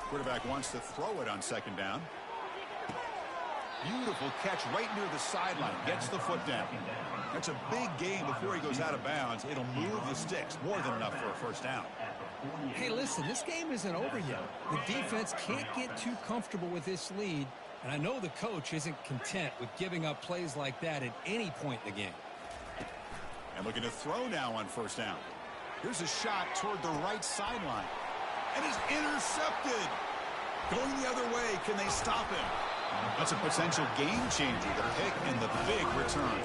Quarterback wants to throw it on 2nd down. Beautiful catch right near the sideline. Gets the foot down. That's a big gain before he goes out of bounds. It'll move the sticks. More than enough for a 1st down. Hey, listen, this game isn't over yet. The defense can't get too comfortable with this lead, and I know the coach isn't content with giving up plays like that at any point in the game. And looking to throw now on 1st down. Here's a shot toward the right sideline. And he's intercepted. Going the other way, can they stop him? That's a potential game changer, the pick and the big return.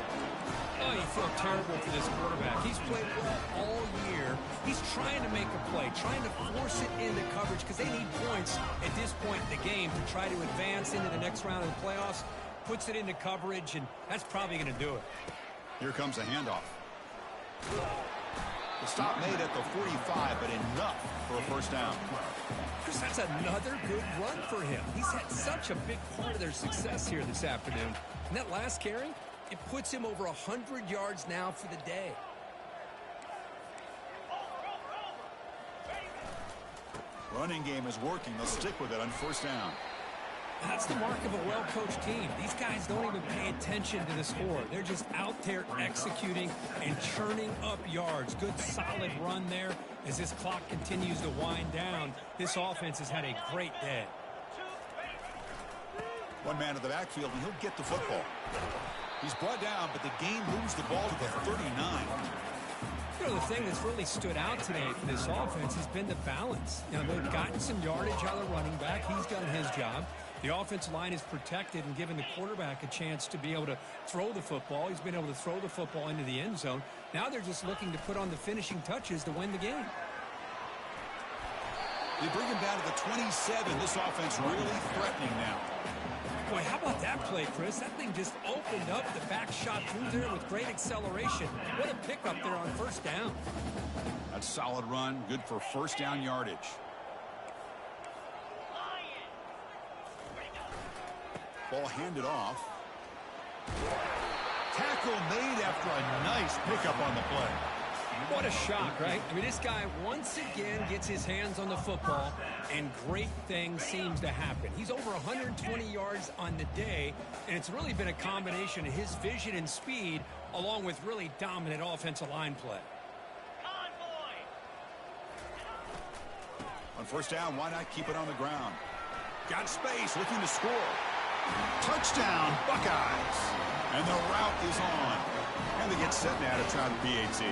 Oh, you feel terrible for this quarterback. He's played well all year. He's trying to make a play, trying to force it into coverage because they need points at this point in the game to try to advance into the next round of the playoffs. Puts it into coverage, and that's probably going to do it. Here comes a handoff. The stop made at the 45, but enough for a first down. Chris, that's another good run for him. He's had such a big part of their success here this afternoon. And that last carry, it puts him over 100 yards now for the day. Running game is working. They'll stick with it on first down. That's the mark of a well-coached team. These guys don't even pay attention to the score. They're just out there executing and churning up yards. Good, solid run there. As this clock continues to wind down, this offense has had a great day. One man in the backfield, and he'll get the football. He's brought down, but the game moves the ball to the 39. You know, the thing that's really stood out today for this offense has been the balance. You know, they've gotten some yardage out of the running back. He's done his job. The offensive line is protected and given the quarterback a chance to be able to throw the football. He's been able to throw the football into the end zone. Now they're just looking to put on the finishing touches to win the game. They bring him down to the 27. This offense really threatening now. Boy, how about that play, Chris? That thing just opened up. The back shot through there with great acceleration. What a pickup there on first down. That's a solid run. Good for first down yardage. Ball handed off. Tackle made after a nice pickup on the play. What a shot, right? I mean, this guy once again gets his hands on the football, and great things seems to happen. He's over 120 yards on the day, and it's really been a combination of his vision and speed along with really dominant offensive line play. On first down, why not keep it on the ground? Got space, looking to score. Touchdown, Buckeyes. And the route is on. And they get set now to try the PAT.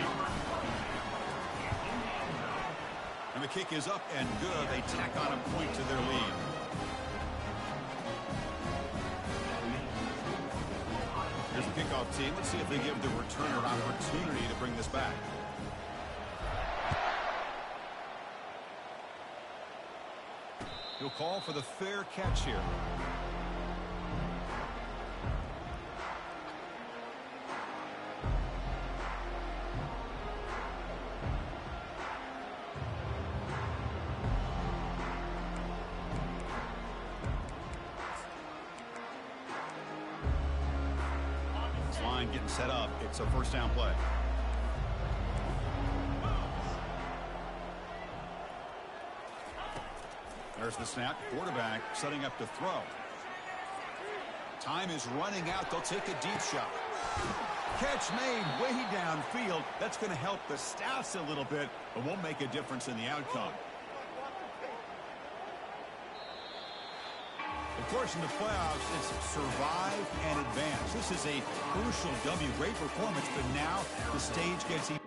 And the kick is up and good. They tack on a point to their lead. Here's the kickoff team. Let's see if they give the returner an opportunity to bring this back. He'll call for the fair catch here. Line getting set up. It's a first down play. There's the snap. Quarterback setting up to throw. Time is running out. They'll take a deep shot. Catch made way downfield. That's going to help the Stats a little bit, but won't make a difference in the outcome. Of course, in the playoffs, it's survive and advance. This is a crucial W. Great performance, but now the stage gets even.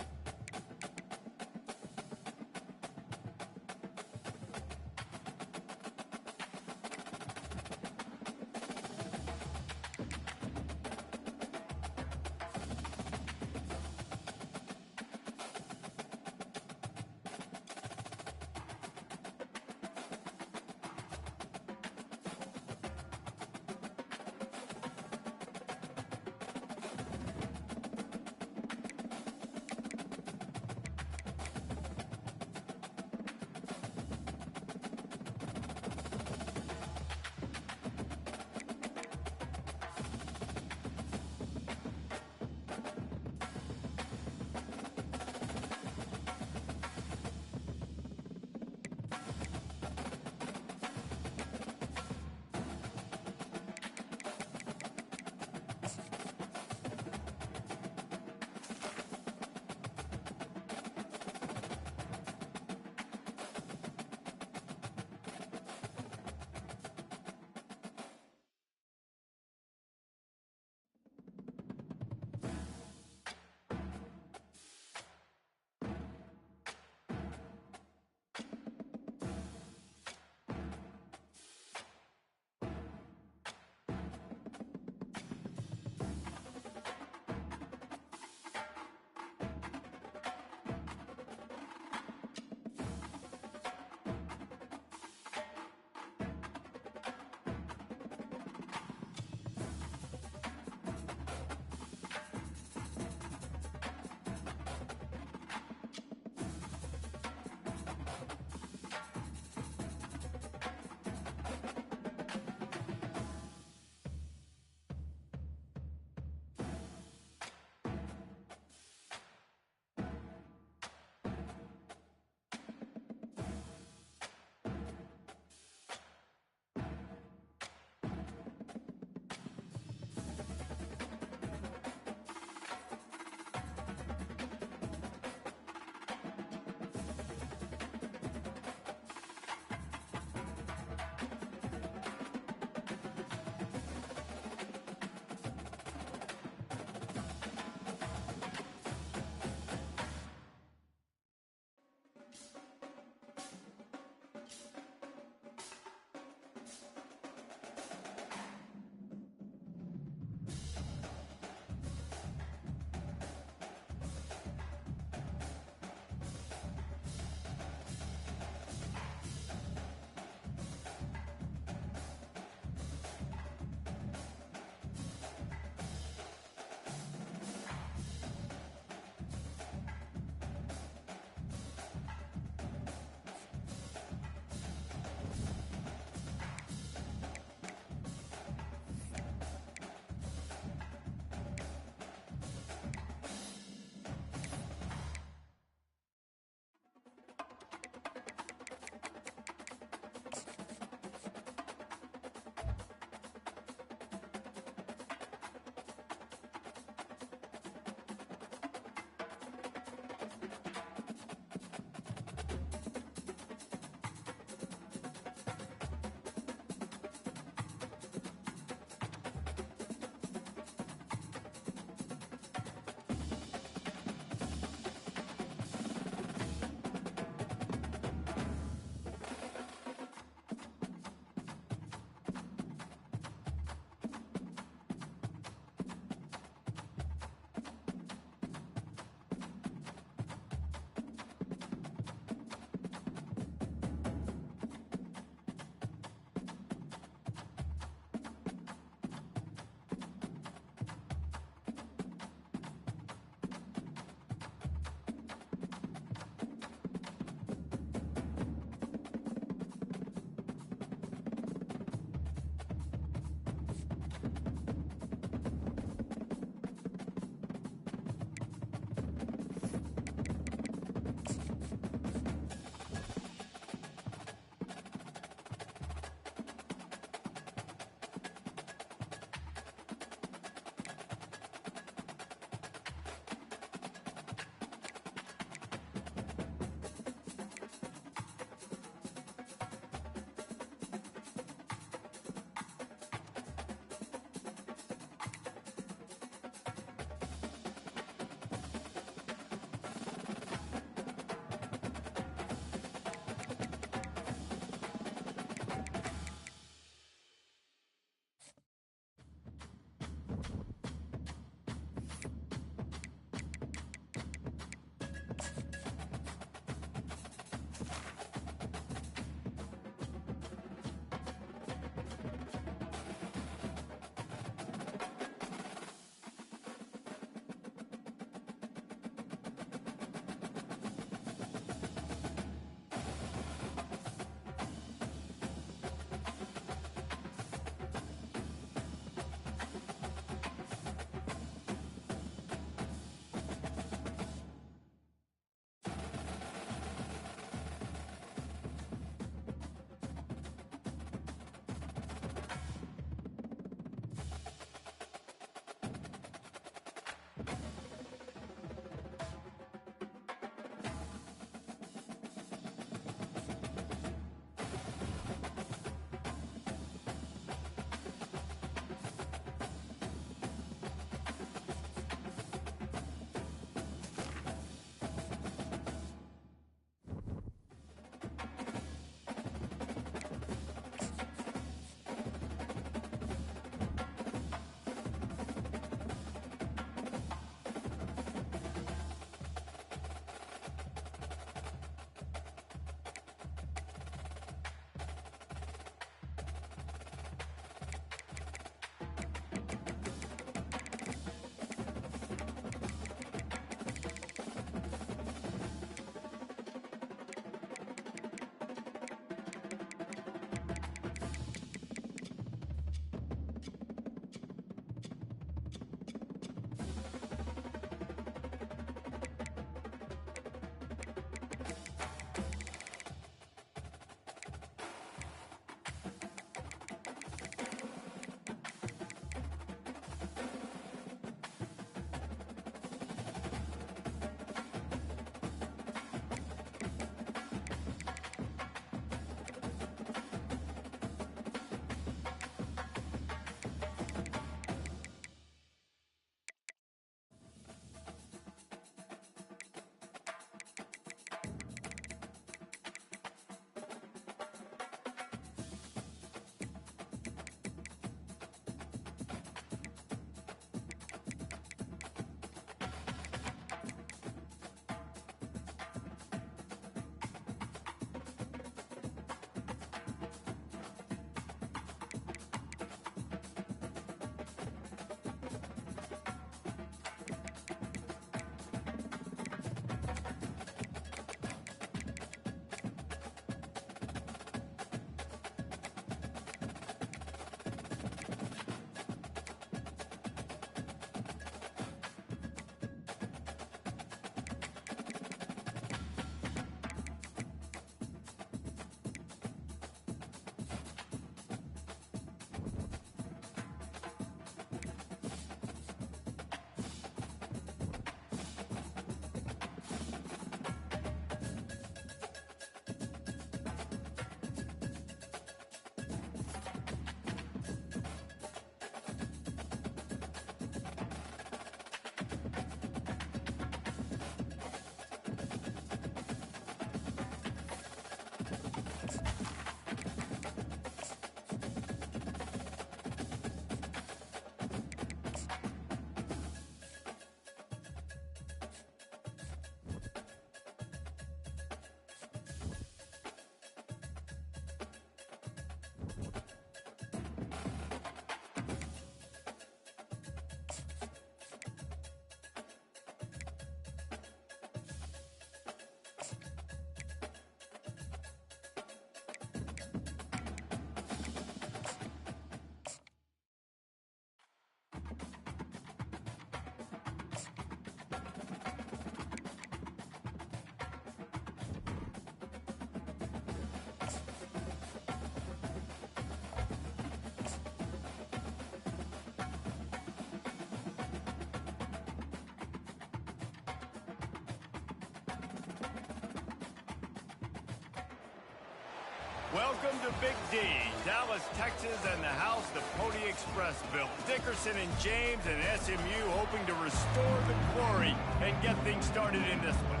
Welcome to Big D, Dallas, Texas, and the house the Pony Express built. Dickerson and James and SMU hoping to restore the glory and get things started in this one.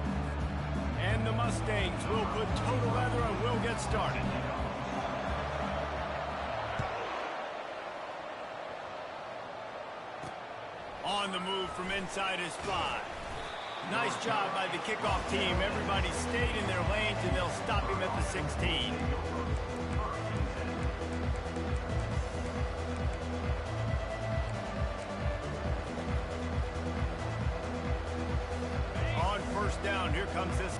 And the Mustangs will put total leather and will get started. On the move from inside his 5. Nice job by the kickoff team. Everybody stayed in their lanes, and they'll stop him at the 16. On first down, here comes this.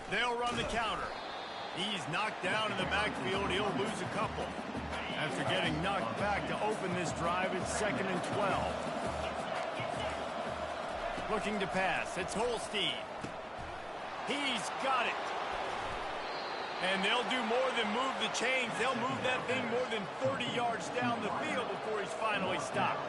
They'll run the counter. He's knocked down in the backfield. He'll lose a couple. After getting knocked back to open this drive, it's 2nd and 12. Looking to pass. It's Holstein. He's got it. And they'll do more than move the chains. They'll move that thing more than 30 yards down the field before he's finally stopped.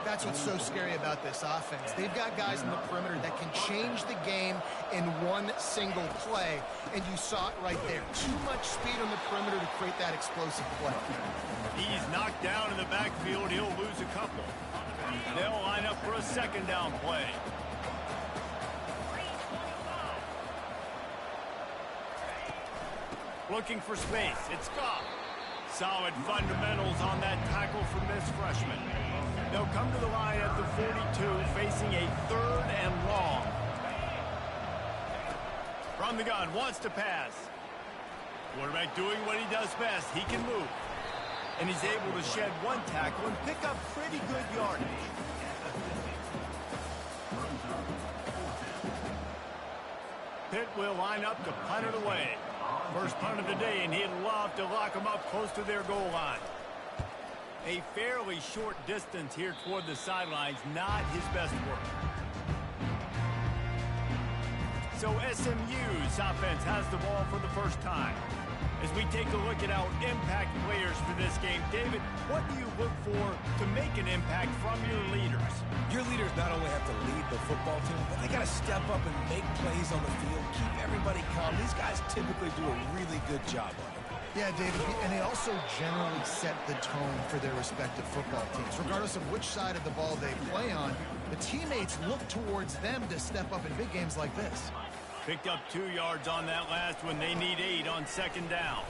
That's what's so scary about this offense. They've got guys in the perimeter that can change the game in one single play, and you saw it right there. Too much speed on the perimeter to create that explosive play. He's knocked down in the backfield. He'll lose a couple. They'll line up for a 2nd down play. Looking for space. It's Goff. Solid fundamentals on that tackle from this freshman. They'll come to the line at the 42, facing a 3rd and long. From the gun, wants to pass. Quarterback doing what he does best. He can move. And he's able to shed 1 tackle and pick up pretty good yardage. Pitt will line up to punt it away. First punt of the day, and he'd love to lock them up close to their goal line. A fairly short distance here toward the sidelines, not his best work. So SMU's offense has the ball for the first time. As we take a look at our impact players for this game, David, what do you look for to make an impact from your leaders? Your leaders not only have to lead the football team, but they got to step up and make plays on the field, keep everybody calm. These guys typically do a really good job of it. Yeah, David, and they also generally set the tone for their respective football teams. Regardless of which side of the ball they play on, the teammates look towards them to step up in big games like this. Picked up 2 yards on that last one. They need 8 on 2nd down.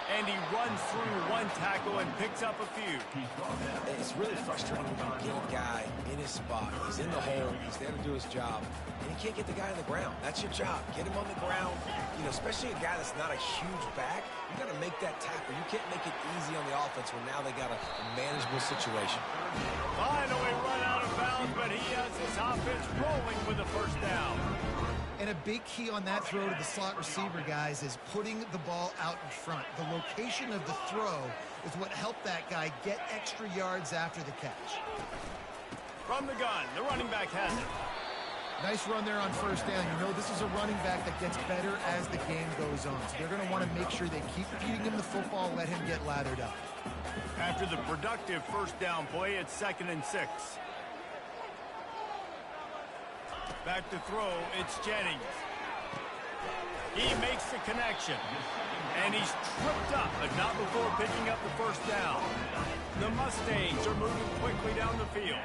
And he runs through 1 tackle and picks up a few. It's really frustrating when you get a guy in his spot. He's in the hole. He's there to do his job. And you can't get the guy on the ground. That's your job. Get him on the ground. You know, especially a guy that's not a huge back. You got to make that tackle. You can't make it easy on the offense when now they got a manageable situation. Finally run out of bounds, but he has his offense rolling with a 1st down. And a big key on that throw to the slot receiver, guys, is putting the ball out in front. The location of the throw is what helped that guy get extra yards after the catch. From the gun, the running back has it. Nice run there on 1st down. You know this is a running back that gets better as the game goes on. So they're going to want to make sure they keep feeding him the football, let him get lathered up. After the productive 1st down play, it's 2nd and 6. Back to throw, it's Jennings. He makes the connection. And he's tripped up, but not before picking up the 1st down. The Mustangs are moving quickly down the field.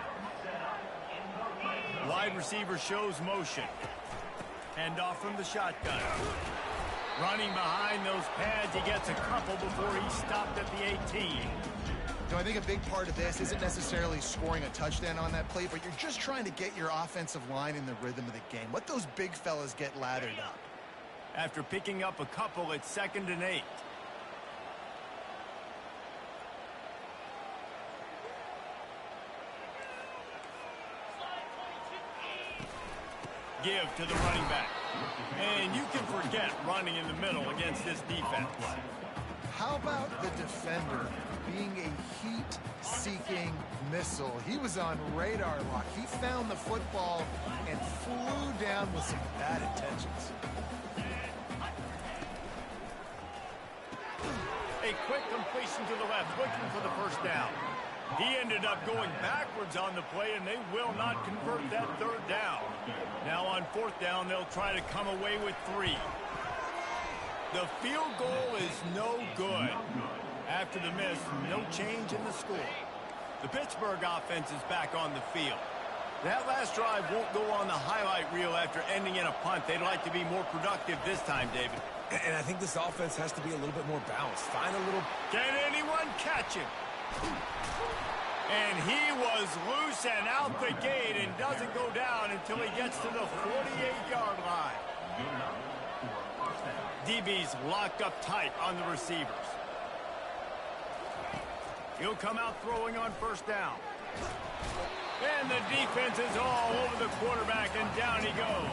Wide receiver shows motion. Hand off from the shotgun. Running behind those pads, he gets a couple before he's stopped at the 18. So I think a big part of this isn't necessarily scoring a touchdown on that play, but you're just trying to get your offensive line in the rhythm of the game. Let those big fellas get lathered up. After picking up a couple, it's 2nd and 8. Give to the running back. And you can forget running in the middle against this defense. How about the defender being a heat-seeking missile? He was on radar lock. He found the football and flew down with some bad intentions. A quick completion to the left, looking for the 1st down. He ended up going backwards on the play, and they will not convert that 3rd down. Now on 4th down, they'll try to come away with 3. The field goal is no good. After the miss, no change in the score. The Pittsburgh offense is back on the field. That last drive won't go on the highlight reel after ending in a punt. They'd like to be more productive this time, David. And I think this offense has to be a little bit more balanced. Find a little... Can anyone catch him? And he was loose and out the gate and doesn't go down until he gets to the 48-yard line. DB's locked up tight on the receivers. He'll come out throwing on 1st down. And the defense is all over the quarterback, and down he goes.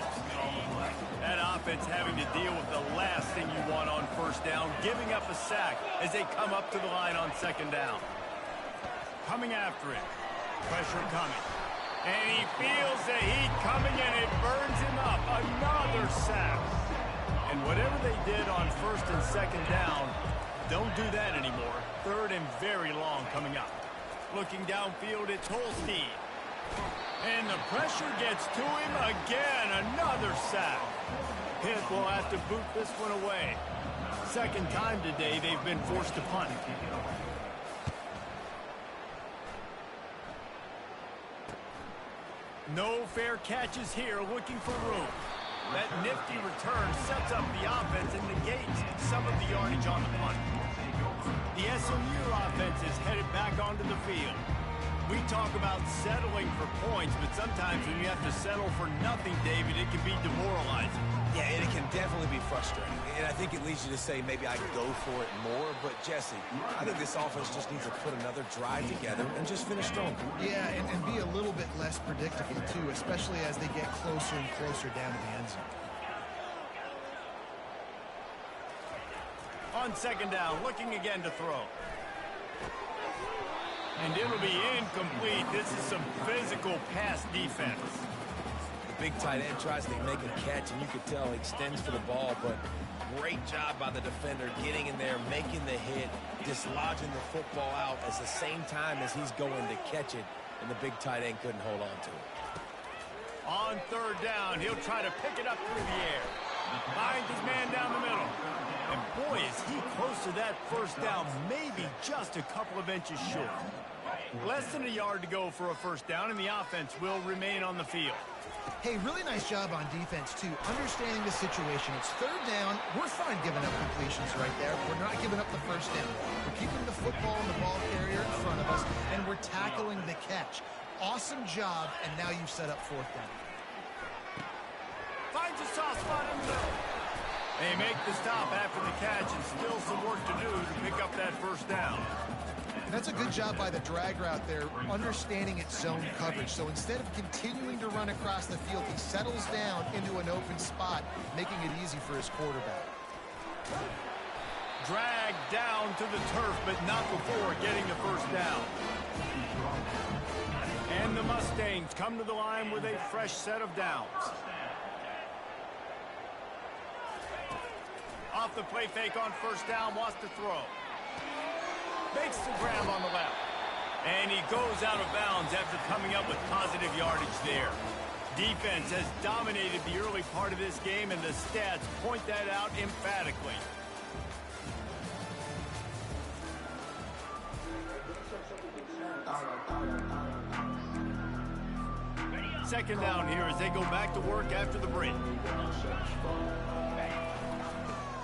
That offense having to deal with the last thing you want on 1st down, giving up a sack as they come up to the line on 2nd down. Coming after it. Pressure coming. And he feels the heat coming, and it burns him up. Another sack. And whatever they did on 1st and 2nd down, don't do that anymore. 3rd and very long coming up. Looking downfield, it's Holstein. And the pressure gets to him again. Another sack. Pitt will have to boot this one away. 2nd time today they've been forced to punt. No fair catches here, looking for room. That nifty return sets up the offense and negates some of the yardage on the punt. The SMU offense is headed back onto the field. We talk about settling for points, but sometimes when you have to settle for nothing, David, it can be demoralizing. Yeah, and it can definitely be frustrating. And I think it leads you to say maybe I go for it more. But, Jesse, I think this offense just needs to put another drive together and just finish strong. Yeah, and be a little bit less predictable, too, especially as they get closer and closer down to the end zone. On second down, looking again to throw. And it'll be incomplete. This is some physical pass defense. The big tight end tries to make a catch, and you could tell he extends for the ball, but great job by the defender getting in there, making the hit, dislodging the football out at the same time as he's going to catch it, and the big tight end couldn't hold on to it. On third down, he'll try to pick it up through the air. Finds his man down the middle. And boy, is he close to that first down, maybe just a couple of inches short. Less than a yard to go for a first down, and the offense will remain on the field. Hey, really nice job on defense, too. Understanding the situation. It's third down. We're fine giving up completions right there. We're not giving up the first down. We're keeping the football and the ball carrier in front of us, and we're tackling the catch. Awesome job, and now you've set up fourth down. Finds a soft spot in the middle. They make the stop after the catch, and still some work to do to pick up that first down. That's a good job by the drag route there, understanding its zone coverage. So instead of continuing to run across the field, he settles down into an open spot, making it easy for his quarterback. Dragged down to the turf, but not before getting the first down. And the Mustangs come to the line with a fresh set of downs. Off the play fake on first down, wants to throw. Makes the grab on the left. And he goes out of bounds after coming up with positive yardage there. Defense has dominated the early part of this game, and the stats point that out emphatically. Second down here as they go back to work after the break.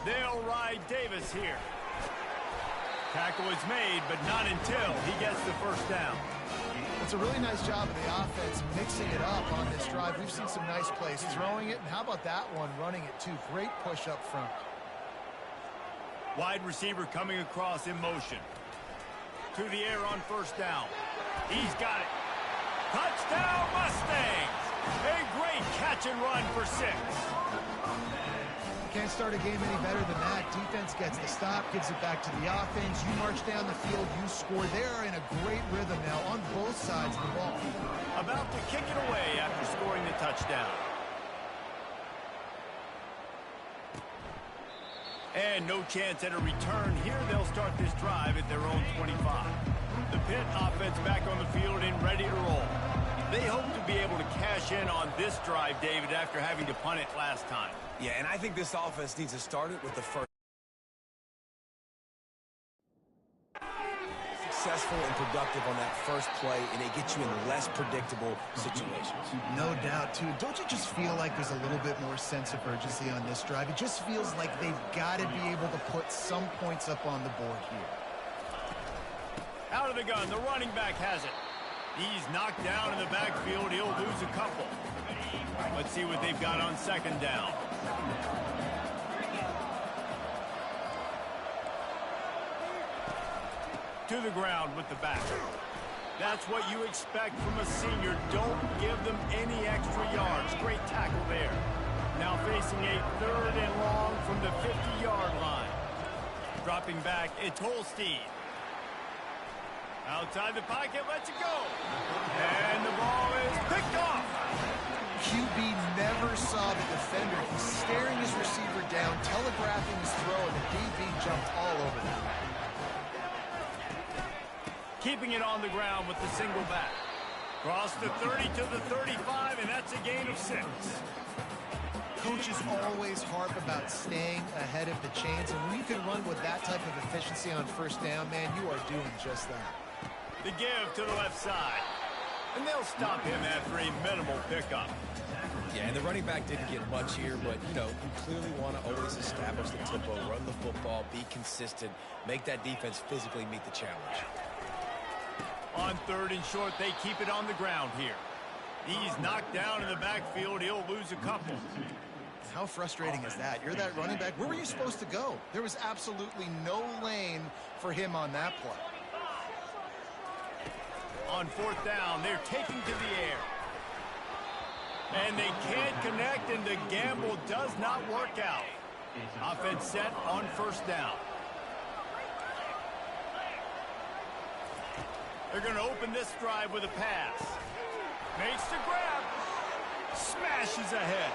They'll ride Davis here. Tackle is made, but not until he gets the first down. It's a really nice job of the offense mixing it up on this drive. We've seen some nice plays throwing it, and how about that one running it too? Great push up front. Wide receiver coming across in motion. To the air on first down. He's got it. Touchdown Mustangs! A great catch and run for 6. Can't start a game any better than that. Defense gets the stop, gives it back to the offense. You march down the field, you score. They're in a great rhythm now on both sides of the ball. About to kick it away after scoring the touchdown. And no chance at a return here. They'll start this drive at their own 25. The Pitt offense back on the field and ready to roll. They hope to be able to cash in on this drive, David, after having to punt it last time. Yeah, and I think this offense needs to start it with the first. Successful and productive on that first play, and it gets you in less predictable situations. No doubt, too. Don't you just feel like there's a little bit more sense of urgency on this drive? It just feels like they've got to be able to put some points up on the board here. Out of the gun, the running back has it. He's knocked down in the backfield. He'll lose a couple. Let's see what they've got on second down. To the ground with the back. That's what you expect from a senior. Don't give them any extra yards. Great tackle there. Now facing a third and long from the 50-yard line. Dropping back, it's Holstein. Outside the pocket, lets it go. And the ball is picked off. QB never saw the defender. He's staring his receiver down, telegraphing his throw, and the DB jumped all over that. Keeping it on the ground with the single back. Cross the 30 to the 35, and that's a gain of 6. Coaches always harp about staying ahead of the chains, and when you can run with that type of efficiency on first down, man, you are doing just that. The give to the left side. And they'll stop him after a minimal pickup. Yeah, and the running back didn't get much here, but, you know, you clearly want to always establish the tempo, run the football, be consistent, make that defense physically meet the challenge. On 3rd and short, they keep it on the ground here. He's knocked down in the backfield. He'll lose a couple. How frustrating is that? You're that running back. Where were you supposed to go? There was absolutely no lane for him on that play. On 4th down, they're taking to the air. And they can't connect, and the gamble does not work out. Offense set on 1st down. They're going to open this drive with a pass. Makes the grab. Smashes ahead.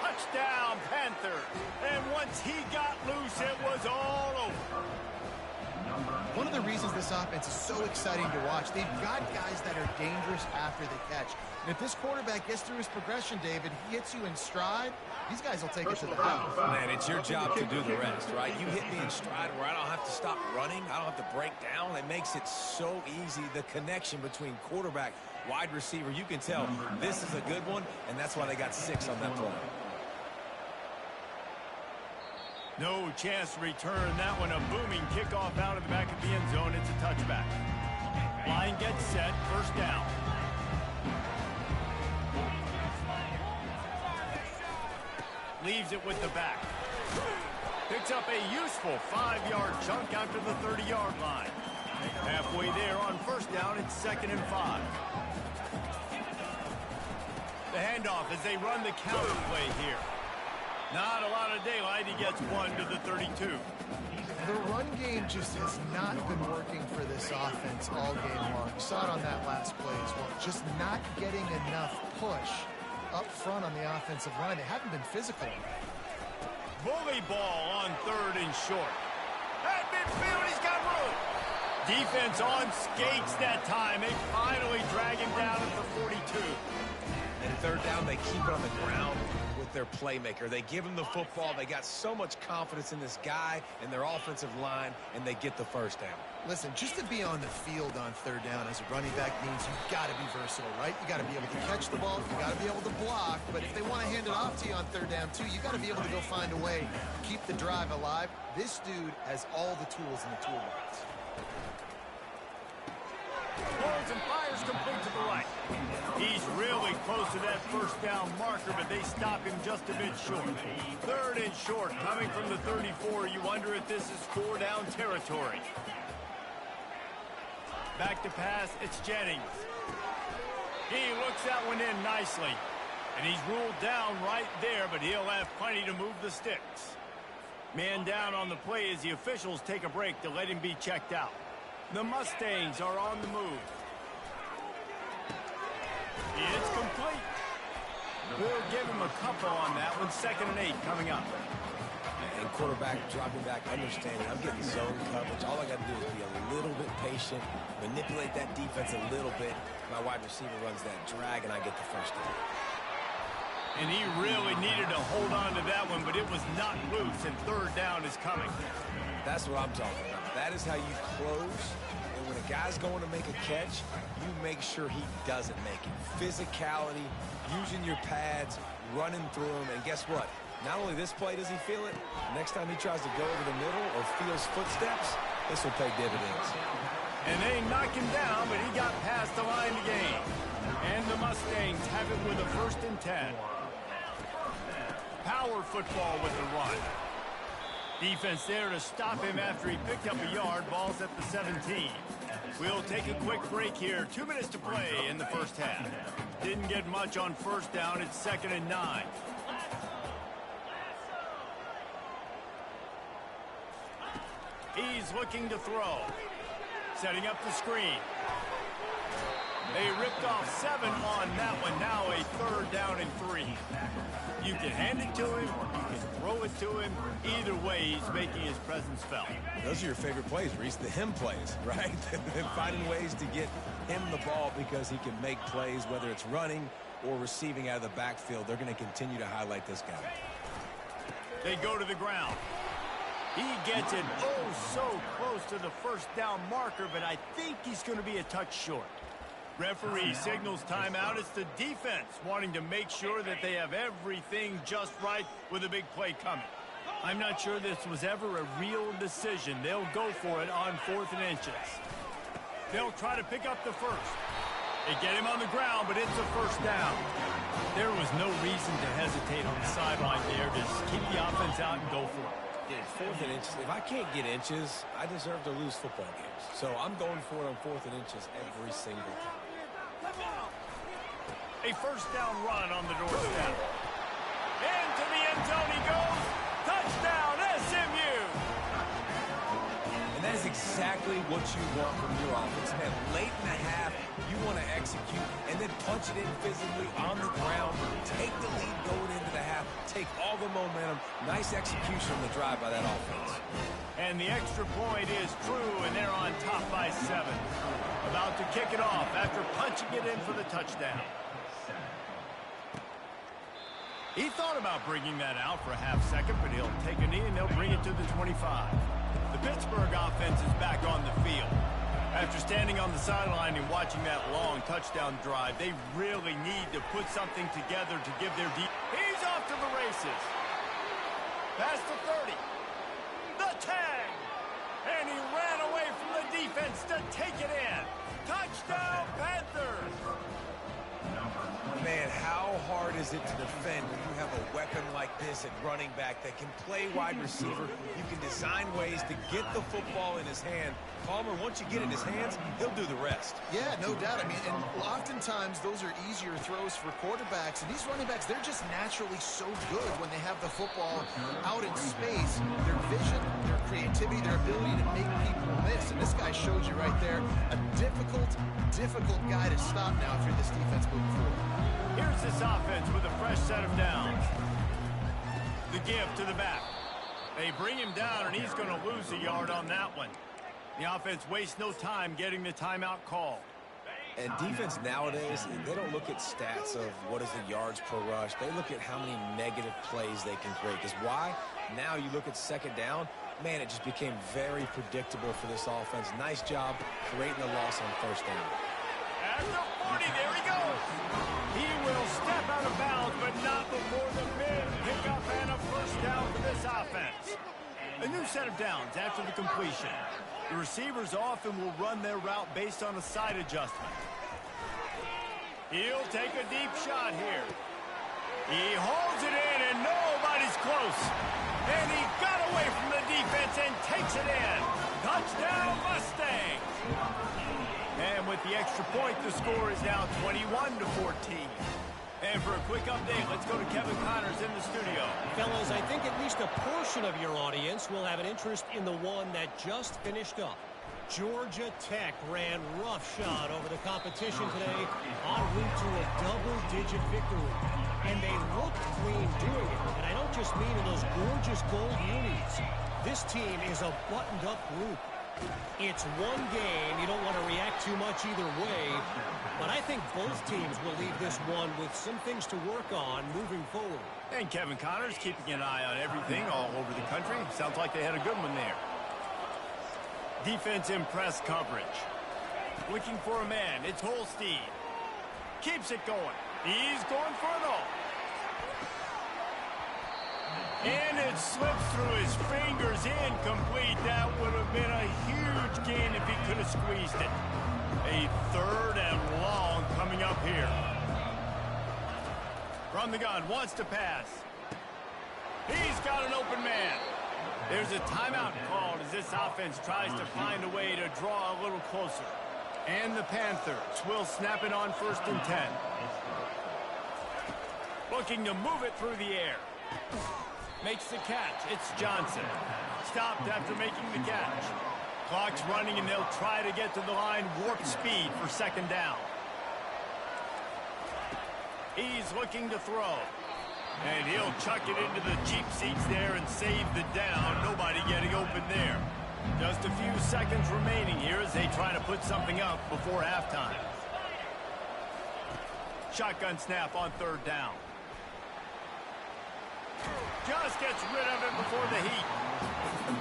Touchdown, Panthers. And once he got loose, it was all over. One of the reasons this offense is so exciting to watch, they've got guys that are dangerous after the catch. And if this quarterback gets through his progression, David, he hits you in stride, these guys will take it to the house. Man, it's your job to do the rest, right? You hit me in stride where I don't have to stop running. I don't have to break down. It makes it so easy, the connection between quarterback, wide receiver. You can tell this is a good one, and that's why they got 6 on that play. No chance to return that one. A booming kickoff out of the back of the end zone. It's a touchback. Line gets set. 1st down. Leaves it with the back. Picks up a useful 5-yard chunk after the 30-yard line. Halfway there on 1st down. It's 2nd and 5. The handoff as they run the counter play here. Not a lot of daylight. He gets 1 to the 32. The run game just has not been working for this offense all game long. You saw it on that last play as well. Just not getting enough push up front on the offensive line. They haven't been physical. Bully ball on 3rd and short. At midfield, he's got room. Defense on skates that time. They finally drag him down at the 42. And 3rd down, they keep it on the ground with their playmaker. They give him the football. They got so much confidence in this guy and their offensive line, and they get the 1st down. Listen, just to be on the field on 3rd down as a running back means you've got to be versatile, right? You got to be able to catch the ball. You got to be able to block. But if they want to hand it off to you on 3rd down, too, you got to be able to go find a way to keep the drive alive. This dude has all the tools in the toolbox. Pulls and fires complete to the right. He's really close to that 1st down marker, but they stop him just a bit short. 3rd and short, coming from the 34. You wonder if this is 4-down territory. Back to pass, it's Jennings. He looks that one in nicely. And he's ruled down right there, but he'll have plenty to move the sticks. Man down on the play as the officials take a break to let him be checked out. The Mustangs are on the move. It's complete. We'll give him a couple on that one. 2nd and 8 coming up. And quarterback dropping back, understanding I'm getting zone coverage. All I got to do is be a little bit patient, manipulate that defense a little bit. My wide receiver runs that drag, and I get the 1st down. And he really needed to hold on to that one, but it was not loose, and 3rd down is coming. That's what I'm talking about. That is how you close. And when a guy's going to make a catch, you make sure he doesn't make it. Physicality, using your pads, running through them. And guess what? Not only this play does he feel it, next time he tries to go over the middle or feels footsteps, this will pay dividends. And they knock him down, but he got past the line to gain. And the Mustangs have it with a 1st and 10. Power football with the run. Defense there to stop him after he picked up a yard. Ball's at the 17. We'll take a quick break here. 2 minutes to play in the 1st half. Didn't get much on 1st down. It's 2nd and 9. He's looking to throw. Setting up the screen. They ripped off 7 on that one. Now a 3rd down and 3. You can hand it to him. You can throw it to him. Either way, he's making his presence felt. Those are your favorite plays, Reese, the him plays, right? Finding ways to get him the ball because he can make plays, whether it's running or receiving out of the backfield. They're going to continue to highlight this guy. They go to the ground. He gets it so close to the 1st down marker, but I think he's going to be a touch short. Referee signals timeout. It's the defense wanting to make sure that they have everything just right with a big play coming. I'm not sure this was ever a real decision. They'll go for it on 4th and inches. They'll try to pick up the first. They get him on the ground, but it's a first down. There was no reason to hesitate on the sideline there. Just keep the offense out and go for it. Yeah, 4th and inches. If I can't get inches, I deserve to lose football games. So I'm going for it on 4th and inches every single time. A first down run on the doorstep. Into the end zone he goes. Touchdown, SMU! And that is exactly what you want from your offense. Man, late in the half, you want to execute and then punch it in physically on the ground. Take the lead going into the half. Take all the momentum. Nice execution on the drive by that offense. And the extra point is true, and they're on top by 7. About to kick it off after punching it in for the touchdown. He thought about bringing that out for a half second, but he'll take a knee and they'll bring it to the 25. The Pittsburgh offense is back on the field. After standing on the sideline and watching that long touchdown drive, they really need to put something together to give their deep. He's off to the races. Past the 30. The tag. And he ran away from the defense to take it in. Touchdown, Panthers. Man, how hard is it to defend when you have a weapon like this at running back that can play wide receiver? You can design ways to get the football in his hand. Palmer, once you get it in his hands, he'll do the rest. Yeah, no doubt. I mean, and oftentimes those are easier throws for quarterbacks. And these running backs, they're just naturally so good when they have the football out in space. Their vision, their creativity, their ability to make people miss. And this guy showed you right there, a difficult guy to stop now if you're this defense moving forward. Here's this offense with a fresh set of downs. The give to the back. They bring him down, and he's going to lose a yard on that one. The offense wastes no time getting the timeout call. And defense nowadays, they don't look at stats of what is the yards per rush. They look at how many negative plays they can create. Because why? Now you look at second down, man, it just became very predictable for this offense. Nice job creating the loss on first down. At the 40, there he goes. He will step out of bounds, but not before the big pickup and a first down for this offense. A new set of downs after the completion. The receivers often will run their route based on a side adjustment. He'll take a deep shot here. He holds it in, and nobody's close. And he got away from the defense and takes it in. Touchdown, Mustangs. And with the extra point, the score is now 21-14. And for a quick update, let's go to Kevin Connors in the studio. Fellas, I think at least a portion of your audience will have an interest in the one that just finished up. Georgia Tech ran roughshod over the competition today en route to a double-digit victory. And they looked clean doing it. And I don't just mean in those gorgeous gold unis. This team is a buttoned-up group. It's one game. You don't want to react too much either way. But I think both teams will leave this one with some things to work on moving forward. And Kevin Connors keeping an eye on everything all over the country. Sounds like they had a good one there. Defense in press coverage. Looking for a man. It's Holstein. Keeps it going. He's going for it all. And it slips through his fingers, incomplete. That would have been a huge gain if he could have squeezed it. A third and long coming up here. From the gun, wants to pass. He's got an open man. There's a timeout called as this offense tries to find a way to draw a little closer. And the Panthers will snap it on 1st and 10. Looking to move it through the air. Makes the catch. It's Johnson. Stopped after making the catch. Clock's running, and they'll try to get to the line warp speed for second down. He's looking to throw. And he'll chuck it into the cheap seats there and save the down. Nobody getting open there. Just a few seconds remaining here as they try to put something up before halftime. Shotgun snap on 3rd down. Just gets rid of it before the heat.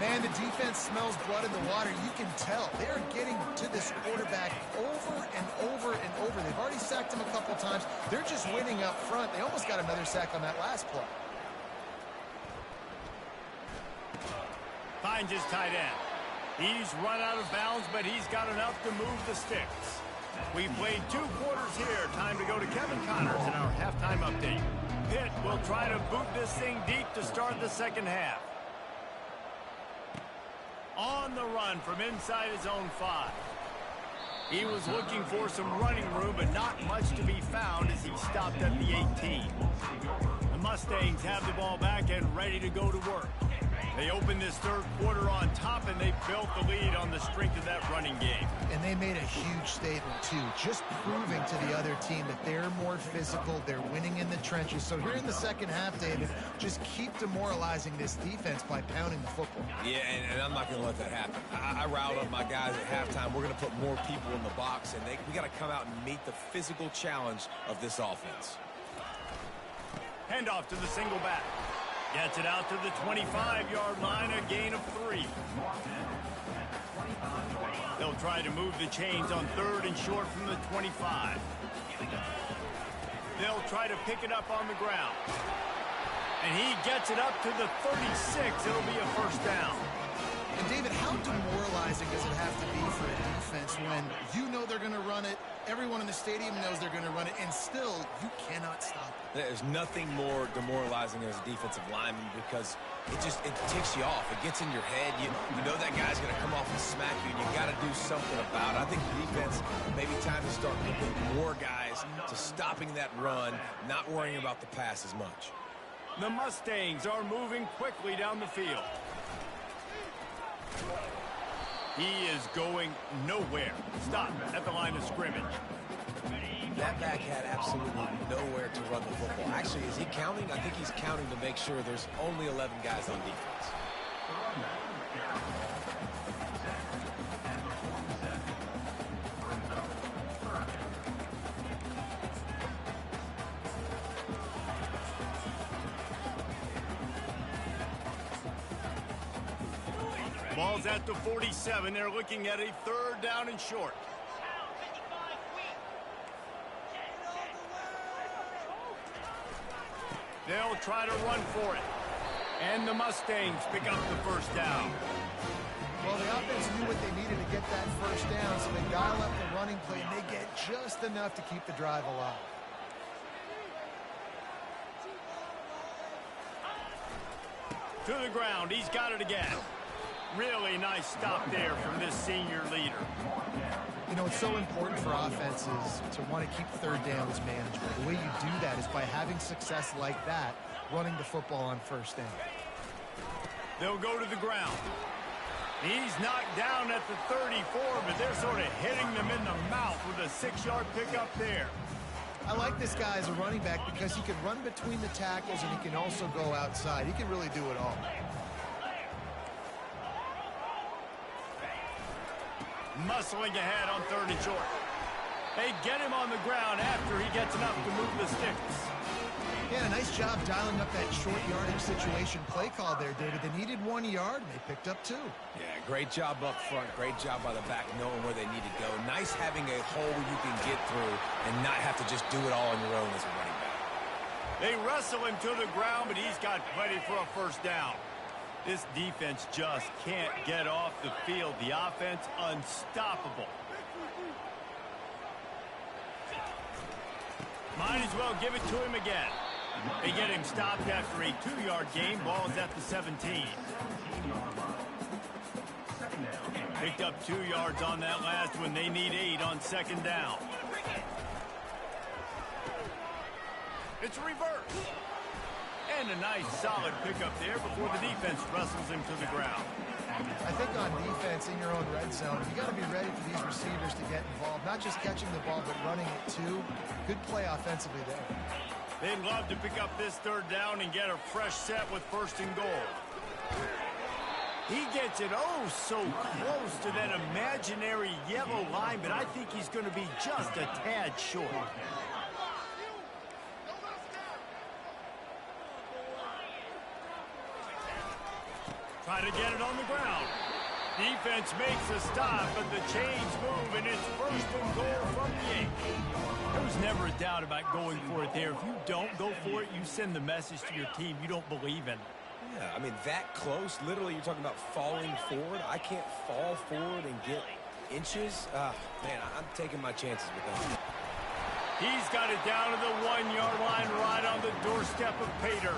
Man, the defense smells blood in the water. You can tell. They're getting to this quarterback over and over and over. They've already sacked him a couple times. They're just winning up front. They almost got another sack on that last play. Finds his tight end. He's run out of bounds, but he's got enough to move the sticks. We played 2 quarters here. Time to go to Kevin Connors in our halftime update. Pitt will try to boot this thing deep to start the second half. On the run from inside his own 5. He was looking for some running room, but not much to be found as he stopped at the 18. The Mustangs have the ball back and ready to go to work. They opened this third quarter on top, and they built the lead on the strength of that running game. And they made a huge statement, too, just proving to the other team that they're more physical, they're winning in the trenches. So here in the second half, David, just keep demoralizing this defense by pounding the football. Yeah, and I'm not going to let that happen. I riled up my guys at halftime. We're going to put more people in the box, and we got to come out and meet the physical challenge of this offense. Handoff to the single back. Gets it out to the 25-yard line, a gain of 3. They'll try to move the chains on 3rd and short from the 25. They'll try to pick it up on the ground. And he gets it up to the 36. It'll be a first down. And, David, how demoralizing does it have to be for a defense when you know they're going to run it, everyone in the stadium knows they're going to run it, and still you cannot stop it? There's nothing more demoralizing as a defensive lineman because it ticks you off. It gets in your head. You know that guy's going to come off and smack you, and you got to do something about it. I think the defense, maybe time to start moving more guys to stopping that run, not worrying about the pass as much. The Mustangs are moving quickly down the field. He is going nowhere. Stop at the line of scrimmage. That back had absolutely nowhere to run the football. Actually, is he counting? I think he's counting to make sure there's only 11 guys on defense. Ball's at the 47. They're looking at a 3rd down and short. They'll try to run for it. And the Mustangs pick up the first down. Well, the offense knew what they needed to get that first down, so they dial up the running play, and they get just enough to keep the drive alive. To the ground. He's got it again. Really nice stop there from this senior leader. You know, it's so important for offenses to want to keep 3rd downs manageable. The way you do that is by having success like that, running the football on 1st down. They'll go to the ground. He's knocked down at the 34, but they're sort of hitting them in the mouth with a 6-yard pickup there. I like this guy as a running back because he can run between the tackles and he can also go outside. He can really do it all. Muscling ahead on 3rd and short. They get him on the ground after he gets enough to move the sticks. Yeah, nice job dialing up that short yardage situation play call there, David. They needed 1 yard, and they picked up 2. Yeah, great job up front. Great job by the back knowing where they need to go. Nice having a hole you can get through and not have to just do it all on your own as a running back. They wrestle him to the ground, but he's got plenty for a first down. This defense just can't get off the field. The offense unstoppable. Might as well give it to him again. They get him stopped after a 2-yard gain. Ball is at the 17. Picked up 2 yards on that last one. They need 8 on 2nd down. It's reverse. And a nice solid pickup there before the defense wrestles him to the ground. I think on defense in your own red zone, you got to be ready for these receivers to get involved. Not just catching the ball, but running it too. Good play offensively there. They'd love to pick up this 3rd down and get a fresh set with 1st and goal. He gets it so close to that imaginary yellow line, but I think he's going to be just a tad short. Try to get it on the ground. Defense makes a stop, but the chains move, and it's first and goal from the 8. There was never a doubt about going for it there. If you don't go for it, you send the message to your team you don't believe in it. Yeah, I mean, that close, literally, you're talking about falling forward. I can't fall forward and get inches. Man, I'm taking my chances with that. He's got it down to the 1-yard line right on the doorstep of Pater.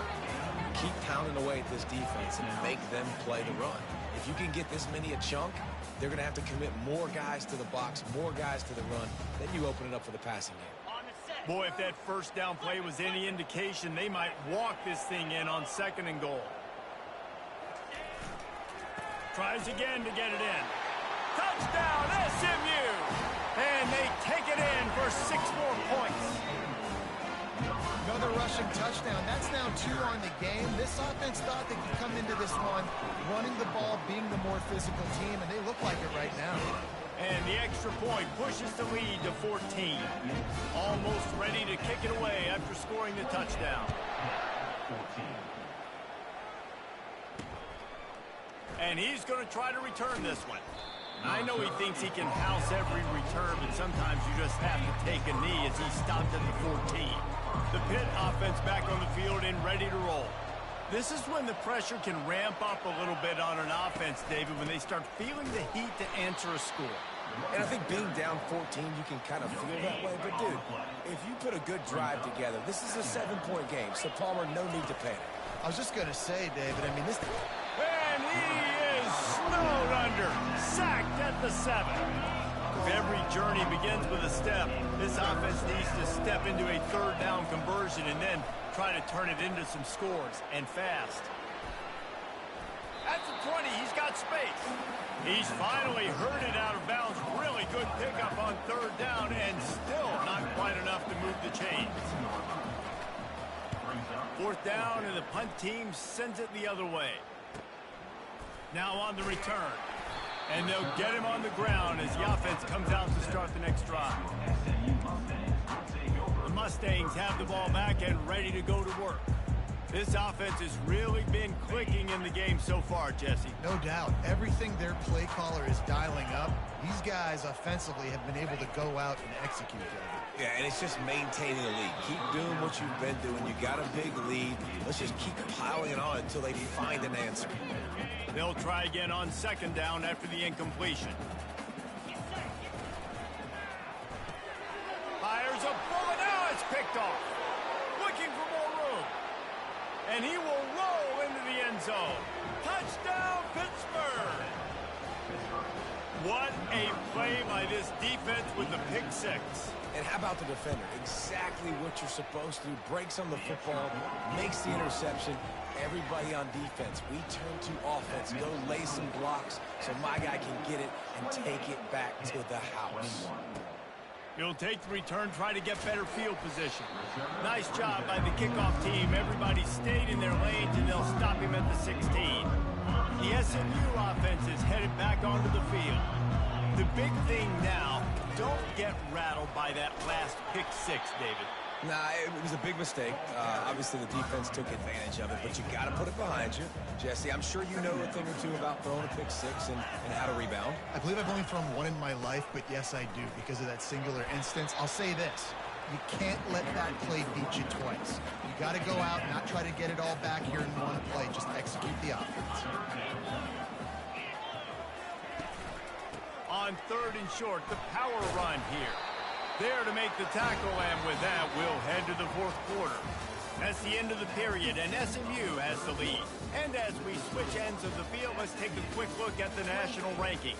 Keep pounding away at this defense and make them play the run. If you can get this many a chunk, they're going to have to commit more guys to the box, more guys to the run. Then you open it up for the passing game. Boy, if that first down play was any indication, they might walk this thing in on 2nd and goal. Tries again to get it in. Touchdown, SMU! And they take it in for 6 more points. Another rushing touchdown. That's now 2 on the game. This offense thought they could come into this one running the ball, being the more physical team, and they look like it right now. And the extra point pushes the lead to 14. Almost ready to kick it away after scoring the touchdown. 14. And he's going to try to return this one. I know he thinks he can house every return, but sometimes you just have to take a knee as he stopped at the 14. The Pitt offense back on the field and ready to roll. This is when the pressure can ramp up a little bit on an offense, David, when they start feeling the heat to answer a score. And I think being down 14, you can kind of feel that way. But, dude, if you put a good drive together, this is a 7-point game. So, Palmer, no need to panic. I was just going to say, David, I mean, this... And he is snowed under, sacked at the 7. If every journey begins with a step, this offense needs to step into a 3rd down conversion and then try to turn it into some scores, and fast. At the 20, he's got space. He's finally herded out of bounds. Really good pickup on 3rd down, and still not quite enough to move the chains. 4th down, and the punt team sends it the other way. Now on the return. And they'll get him on the ground as the offense comes out to start the next drive. The Mustangs have the ball back and ready to go to work. This offense has really been clicking in the game so far, Jesse. No doubt. Everything their play caller is dialing up, these guys offensively have been able to go out and execute, David. Yeah, and it's just maintaining the lead. Keep doing what you've been doing. You got a big lead. Let's just keep piling it on until they find an answer. They'll try again on 2nd down after the incompletion. Fires a bullet. Now it's picked off. Looking for more room. And he will roll into the end zone. Touchdown, Pittsburgh. What a play by this defense with the pick 6. And how about the defender? Exactly what you're supposed to do. Breaks on the football, makes the interception. Everybody on defense, we turn to offense. Go lay some blocks so my guy can get it and take it back to the house. He'll take the return, try to get better field position. Nice job by the kickoff team. Everybody stayed in their lanes, and they'll stop him at the 16. The SMU offense is headed back onto the field. The big thing now, don't get rattled by that last pick 6, David. Nah, it was a big mistake. Obviously, the defense took advantage of it, but you got to put it behind you. Jesse, I'm sure you know a thing or two about throwing a pick 6 and how to rebound. I believe I've only thrown one in my life, but yes, I do, because of that singular instance. I'll say this. You can't let that play beat you twice. You got to go out and not try to get it all back here in one play. Just execute the offense. On 3rd and short, the power run here. There to make the tackle, and with that, we'll head to the 4th quarter. That's the end of the period, and SMU has the lead. And as we switch ends of the field, let's take a quick look at the national rankings.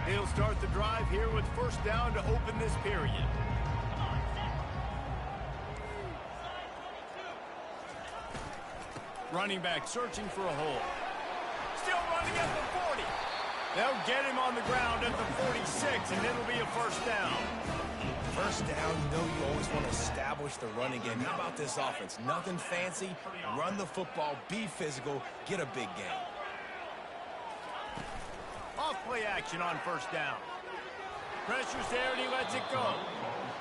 He'll start the drive here with 1st down to open this period. Running back searching for a hole. Still running at the 40. They'll get him on the ground at the 46, and it'll be a 1st down. 1st down, you know you always want to establish the running game. How about this offense? Nothing fancy. Run the football, be physical, get a big game. Off play action on 1st down. Pressure's there, and he lets it go.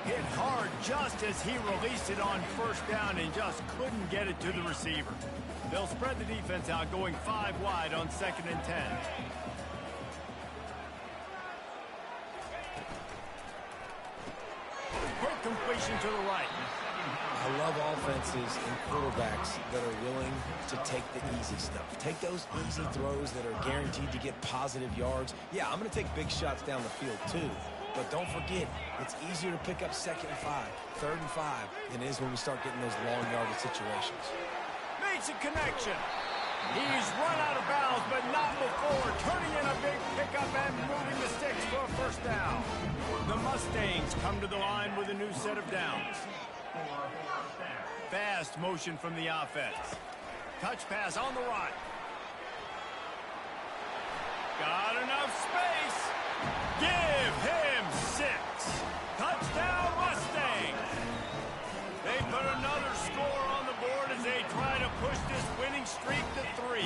Hit hard just as he released it on first down and just couldn't get it to the receiver. They'll spread the defense out, going 5 wide on 2nd and 10. Quick completion to the right. I love offenses and quarterbacks that are willing to take the easy stuff. Take those easy throws that are guaranteed to get positive yards. Yeah, I'm going to take big shots down the field too. But don't forget, it's easier to pick up 2nd and 5, 3rd and 5 than it is when we start getting those long yardage situations. Makes a connection. He's run out of bounds, but not before. Turning in a big pickup and moving the sticks for a first down. The Mustangs come to the line with a new set of downs. Fast motion from the offense. Touch pass on the right. Got enough space. Give him 6. Touchdown Mustangs. They put another score on the board as they try to push this winning streak to 3.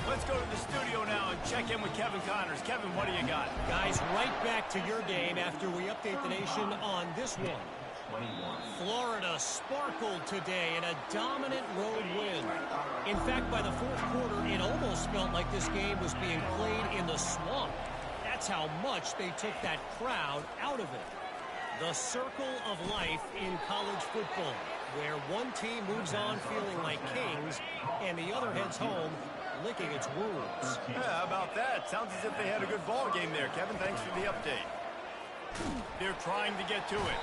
Let's go to the studio now and check in with Kevin Connors. Kevin, what do you got? Guys, right back to your game after we update the nation on this one. Florida sparkled today in a dominant road win. In fact, by the 4th quarter, it almost felt like this game was being played in the swamp. That's how much they took that crowd out of it. The circle of life in college football, where one team moves on feeling like kings and the other heads home licking its wounds. Yeah, how about that? Sounds as if they had a good ball game there. Kevin, thanks for the update. They're trying to get to it.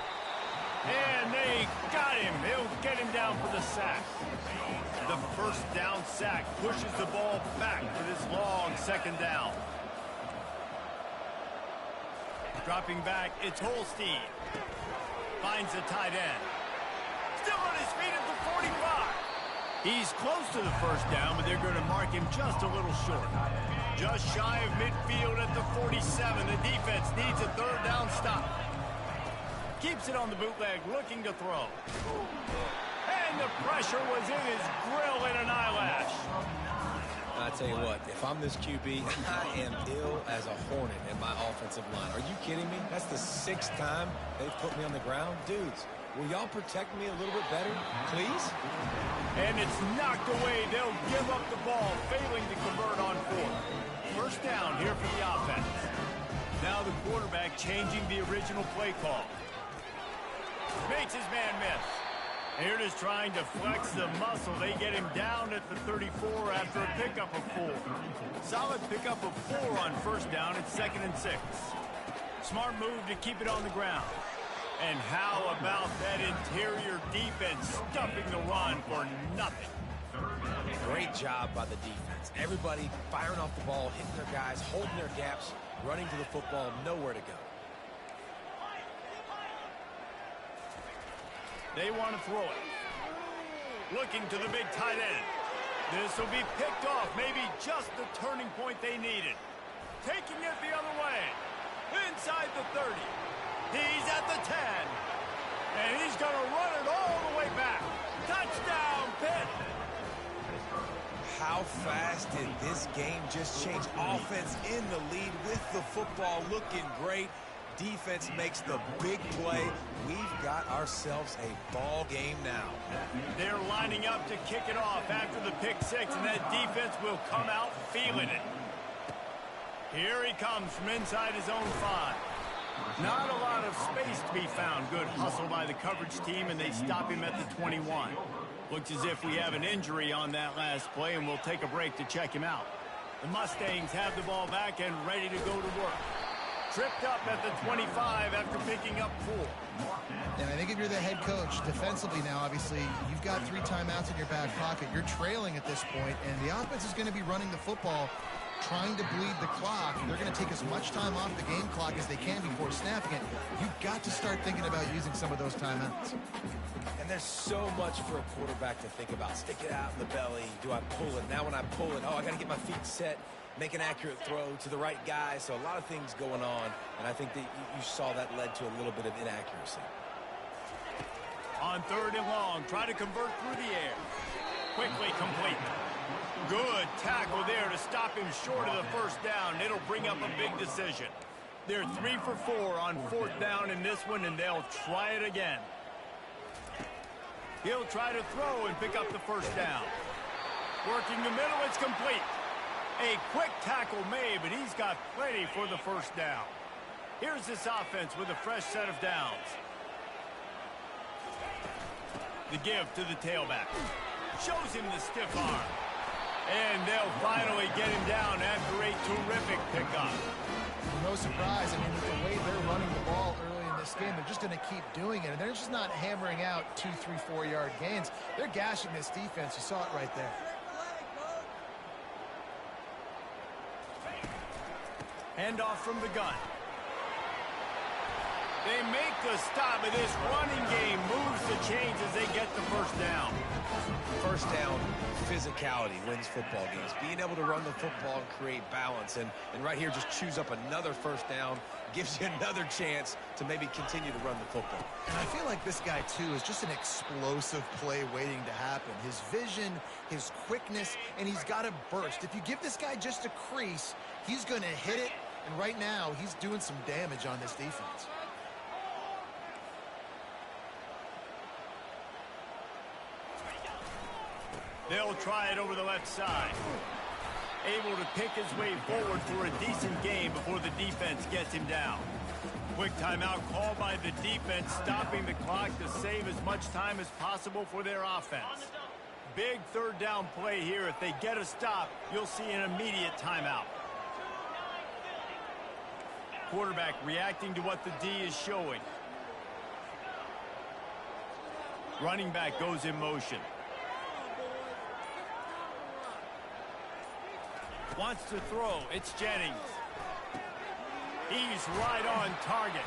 And they got him. They'll get him down for the sack. The first down sack pushes the ball back for this long 2nd down. Dropping back, it's Holstein. Finds the tight end. Still on his feet at the 45. He's close to the first down, but they're going to mark him just a little short. Just shy of midfield at the 47. The defense needs a 3rd down stop. Keeps it on the bootleg, looking to throw. And the pressure was in his grill in an eyelash. I tell you what, if I'm this QB, I am ill as a hornet in my offensive line. Are you kidding me? That's the 6th time they've put me on the ground. Dudes, will y'all protect me a little bit better, please? And it's knocked away. They'll give up the ball, failing to convert on 4th. First down here for the offense. Now the quarterback changing the original play call. Makes his man miss. Here it is trying to flex the muscle. They get him down at the 34 after a pickup of 4. Solid pickup of 4 on first down. It's 2nd and 6. Smart move to keep it on the ground. And how about that interior defense stuffing the run for nothing? Great job by the defense. Everybody firing off the ball, hitting their guys, holding their gaps, running to the football, nowhere to go. They want to throw it. Looking to the big tight end. This will be picked off. Maybe just the turning point they needed. Taking it the other way. Inside the 30. He's at the 10. And he's going to run it all the way back. Touchdown, Pitt. How fast did this game just change? Offense in the lead with the football, looking great. Defense makes the big play. We've got ourselves a ball game now. They're lining up to kick it off after the pick 6, and that defense will come out feeling it. Here he comes from inside his own 5. Not a lot of space to be found. Good hustle by the coverage team, and they stop him at the 21. Looks as if we have an injury on that last play, and we'll take a break to check him out. The Mustangs have the ball back and ready to go to work. Tripped up at the 25 after picking up 4. And I think if you're the head coach, defensively now, obviously, you've got 3 timeouts in your back pocket. You're trailing at this point, and the offense is going to be running the football, trying to bleed the clock. They're going to take as much time off the game clock as they can before snapping it. You've got to start thinking about using some of those timeouts. And there's so much for a quarterback to think about. Stick it out in the belly. Do I pull it? Now when I pull it, oh, I got to get my feet set. Make an accurate throw to the right guy. So a lot of things going on, and I think that you saw that led to a little bit of inaccuracy. On 3rd and long, try to convert through the air. Quickly complete. Good tackle there to stop him short of the first down. It'll bring up a big decision. They're 3 for 4 on 4th down in this one, and they'll try it again. He'll try to throw and pick up the first down. Working the middle, it's complete. A quick tackle made, but he's got plenty for the first down. Here's this offense with a fresh set of downs. The give to the tailback. Shows him the stiff arm. And they'll finally get him down after a terrific pickup. No surprise. I mean, with the way they're running the ball early in this game, they're just going to keep doing it. And they're just not hammering out 2, 3, 4-yard gains. They're gashing this defense. You saw it right there. Handoff from the gun. They make the stop, but this running game moves the chains as they get the first down. First down, physicality wins football games. Being able to run the football and create balance. And right here, just choose up another first down, gives you another chance to maybe continue to run the football. And I feel like this guy, too, is just an explosive play waiting to happen. His vision, his quickness, and he's got a burst. If you give this guy just a crease, he's going to hit it. And right now, he's doing some damage on this defense. They'll try it over the left side. Able to pick his way forward for a decent game before the defense gets him down. Quick timeout called by the defense, stopping the clock to save as much time as possible for their offense. Big third down play here. If they get a stop, you'll see an immediate timeout. Quarterback reacting to what the D is showing. Running back goes in motion. Wants to throw. It's Jennings. He's right on target.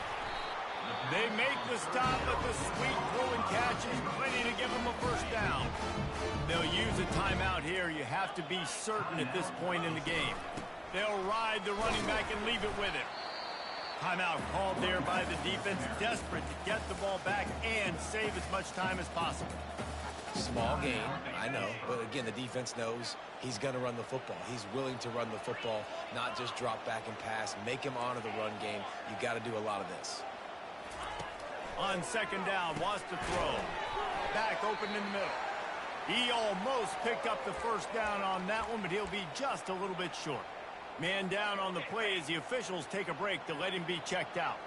They make the stop, but the sweet throw and catch is plenty to give them a first down. They'll use a timeout here. You have to be certain at this point in the game. They'll ride the running back and leave it with him. Timeout called there by the defense, desperate to get the ball back and save as much time as possible. Small game, I know, but again, the defense knows he's going to run the football. He's willing to run the football, not just drop back and pass, make him honor the run game. You got to do a lot of this. On second down, wants to throw. Back open in the middle. He almost picked up the first down on that one, but he'll be just a little bit short. Man down on the play as the officials take a break to let him be checked out.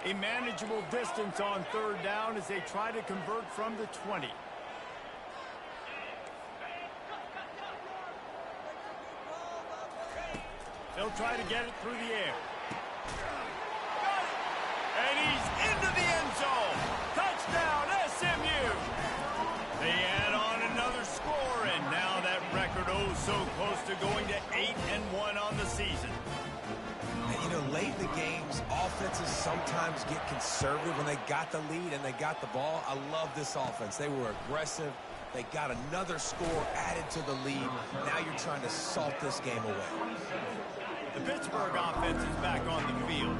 A manageable distance on third down as they try to convert from the 20. They'll try to get it through the air. And he's into the end zone. Touchdown, SMU. They add on another score, and now that record oh so close to going to 8-1 on the season. And, you know, late in the games, offenses sometimes get conservative when they got the lead and they got the ball. I love this offense. They were aggressive. They got another score added to the lead. Now you're trying to salt this game away. The Pittsburgh offense is back on the field.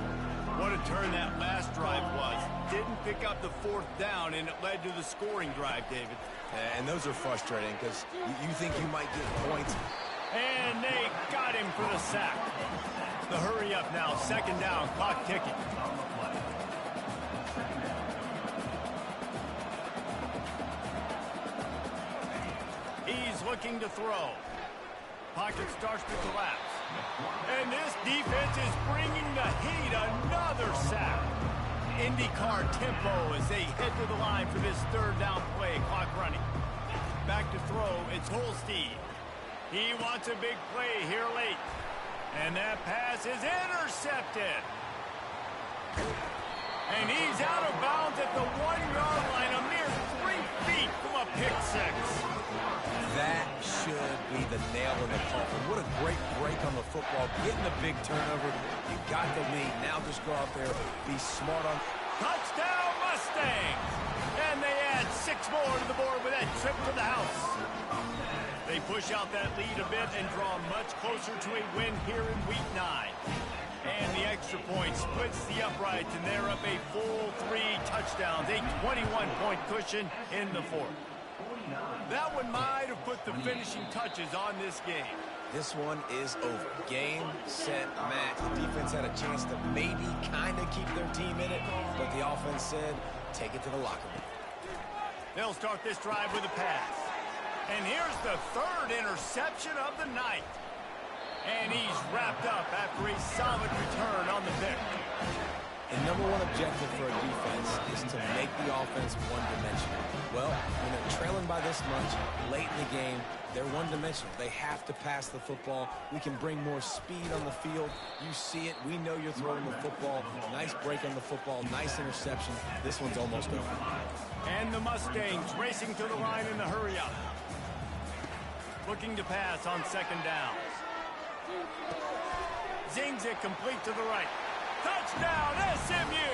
What a turn that last drive was. Didn't pick up the fourth down, and it led to the scoring drive, David. And those are frustrating because you think you might get points. And they got him for the sack. The hurry up now, second down, clock ticking. He's looking to throw. Pocket starts to collapse. And this defense is bringing the heat. Another sack. IndyCar tempo as they head to the line for this third down play. Clock running. Back to throw. It's Holstein. He wants a big play here late. And that pass is intercepted. And he's out of bounds at the 1-yard line. A mere 3 feet from a pick six. That should be the nail in the coffin. What a great break on the football. Getting the big turnover. You got the lead. Now just go out there, be smart on. Touchdown Mustangs! And they add 6 more to the board with that trip to the house. They push out that lead a bit and draw much closer to a win here in Week 9. And the extra point splits the uprights, and they're up a full 3 touchdowns. A 21-point cushion in the fourth. That one might have put the finishing touches on this game. This one is over. Game, set, match. The defense had a chance to maybe kind of keep their team in it, but the offense said, take it to the locker room. They'll start this drive with a pass. And here's the third interception of the night. And he's wrapped up after a solid return on the pick. The number one objective for a defense is to make the offense one-dimensional. Well, when they're trailing by this much, late in the game, they're one-dimensional. They have to pass the football. We can bring more speed on the field. You see it. We know you're throwing the football. Nice break on the football. Nice interception. This one's almost over. And the Mustangs racing to the line in the hurry-up. Looking to pass on second down. Zings it complete to the right. Touchdown, SMU!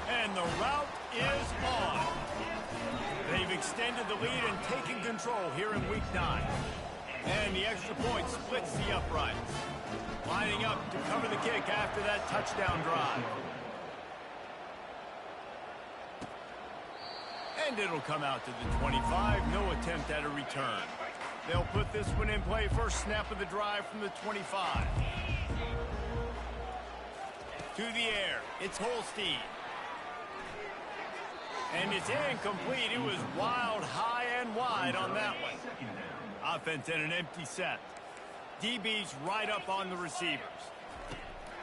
And the route is on. They've extended the lead and taken control here in Week 9. And the extra point splits the uprights. Lining up to cover the kick after that touchdown drive. And it'll come out to the 25. No attempt at a return. They'll put this one in play. First snap of the drive from the 25. To the air. It's Holstein. And it's incomplete. It was wild, high, and wide on that one. Offense in an empty set. DB's right up on the receivers.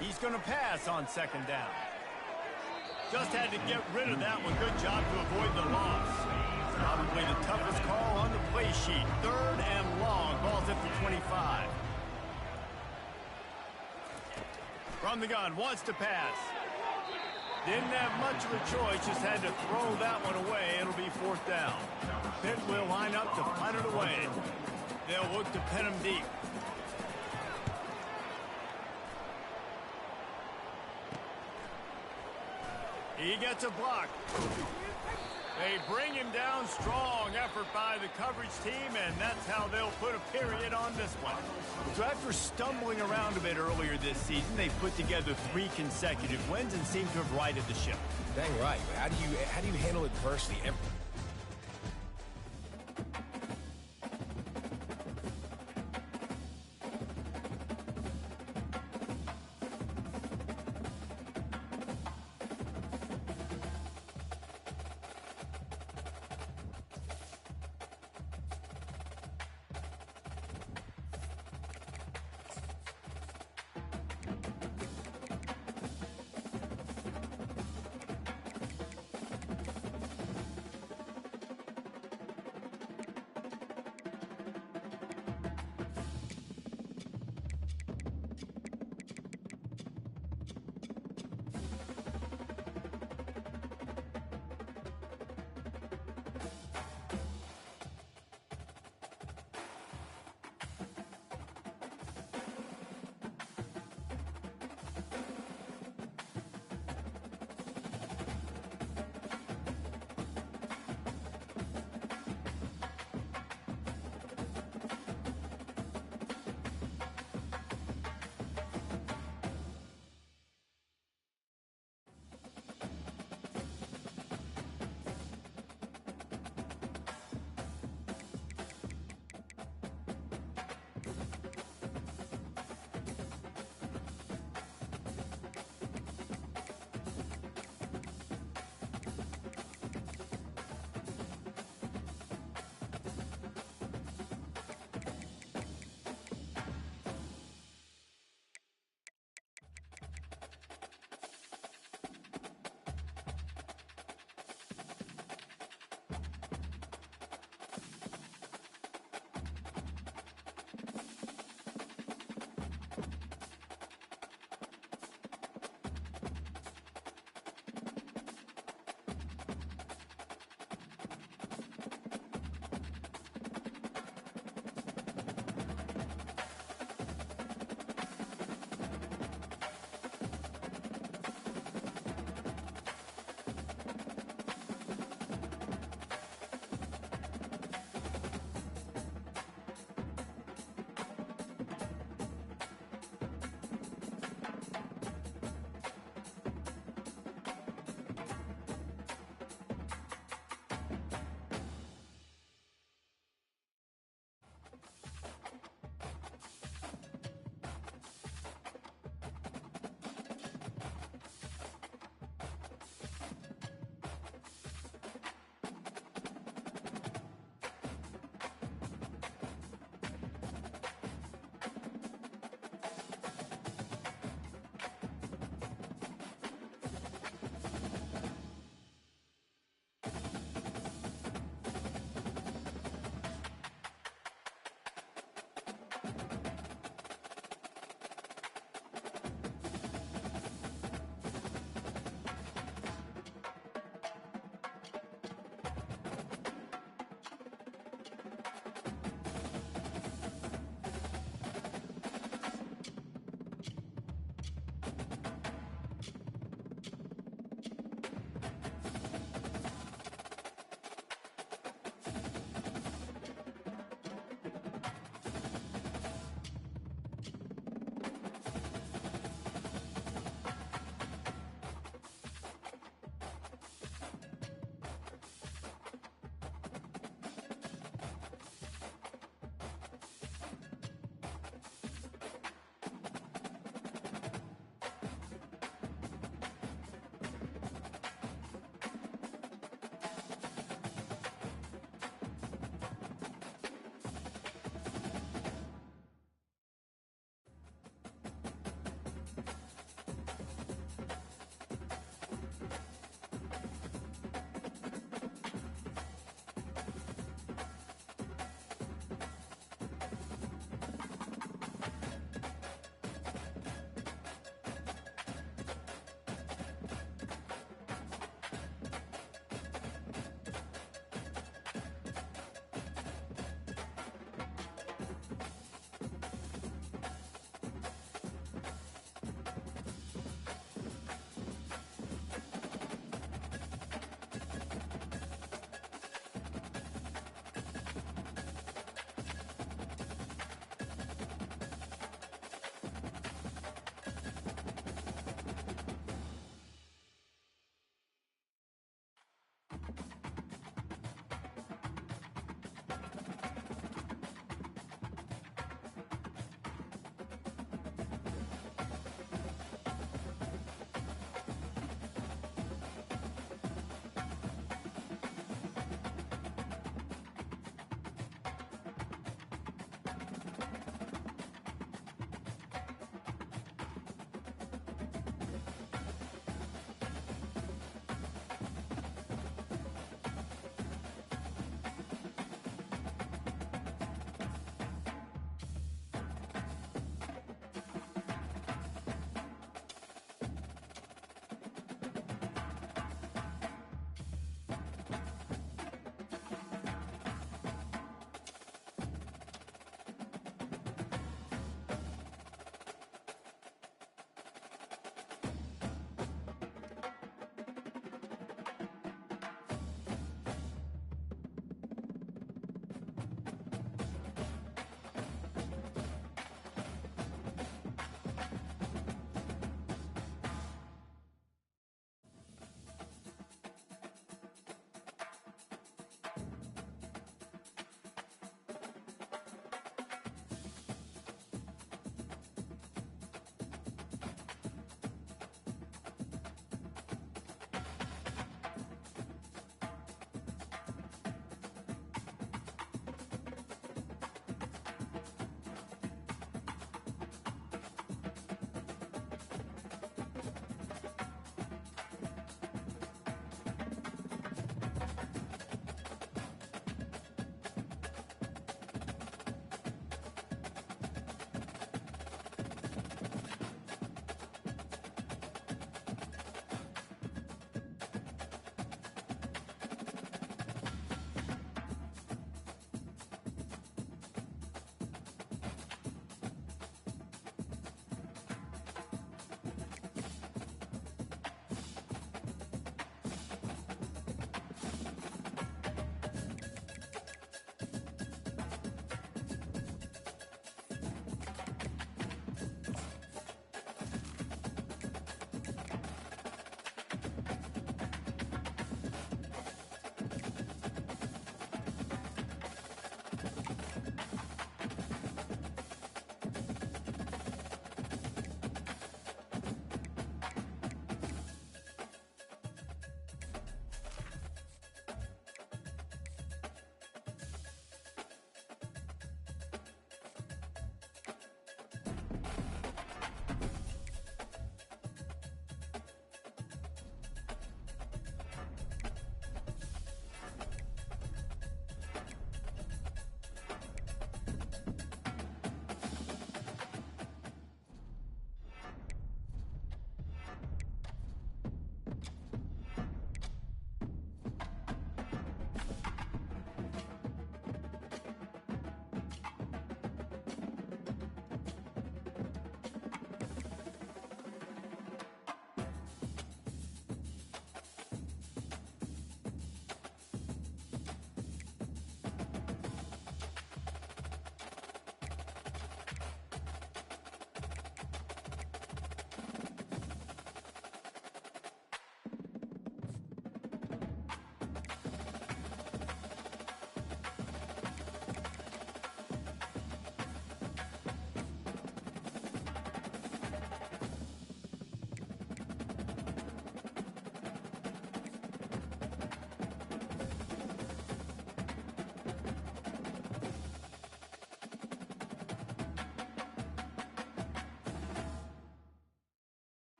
He's going to pass on second down. Just had to get rid of that one. Good job to avoid the loss. Probably the toughest call on the play sheet. Third and long. Ball's at the 25. From the gun, wants to pass. Didn't have much of a choice, just had to throw that one away. It'll be fourth down. Pitt will line up to punt it away. They'll look to pin him deep. He gets a block. They bring him down. Strong effort by the coverage team, and that's how they'll put a period on this one. So after stumbling around a bit earlier this season, they've put together 3 consecutive wins and seem to have righted the ship. Dang right. How do you handle adversity?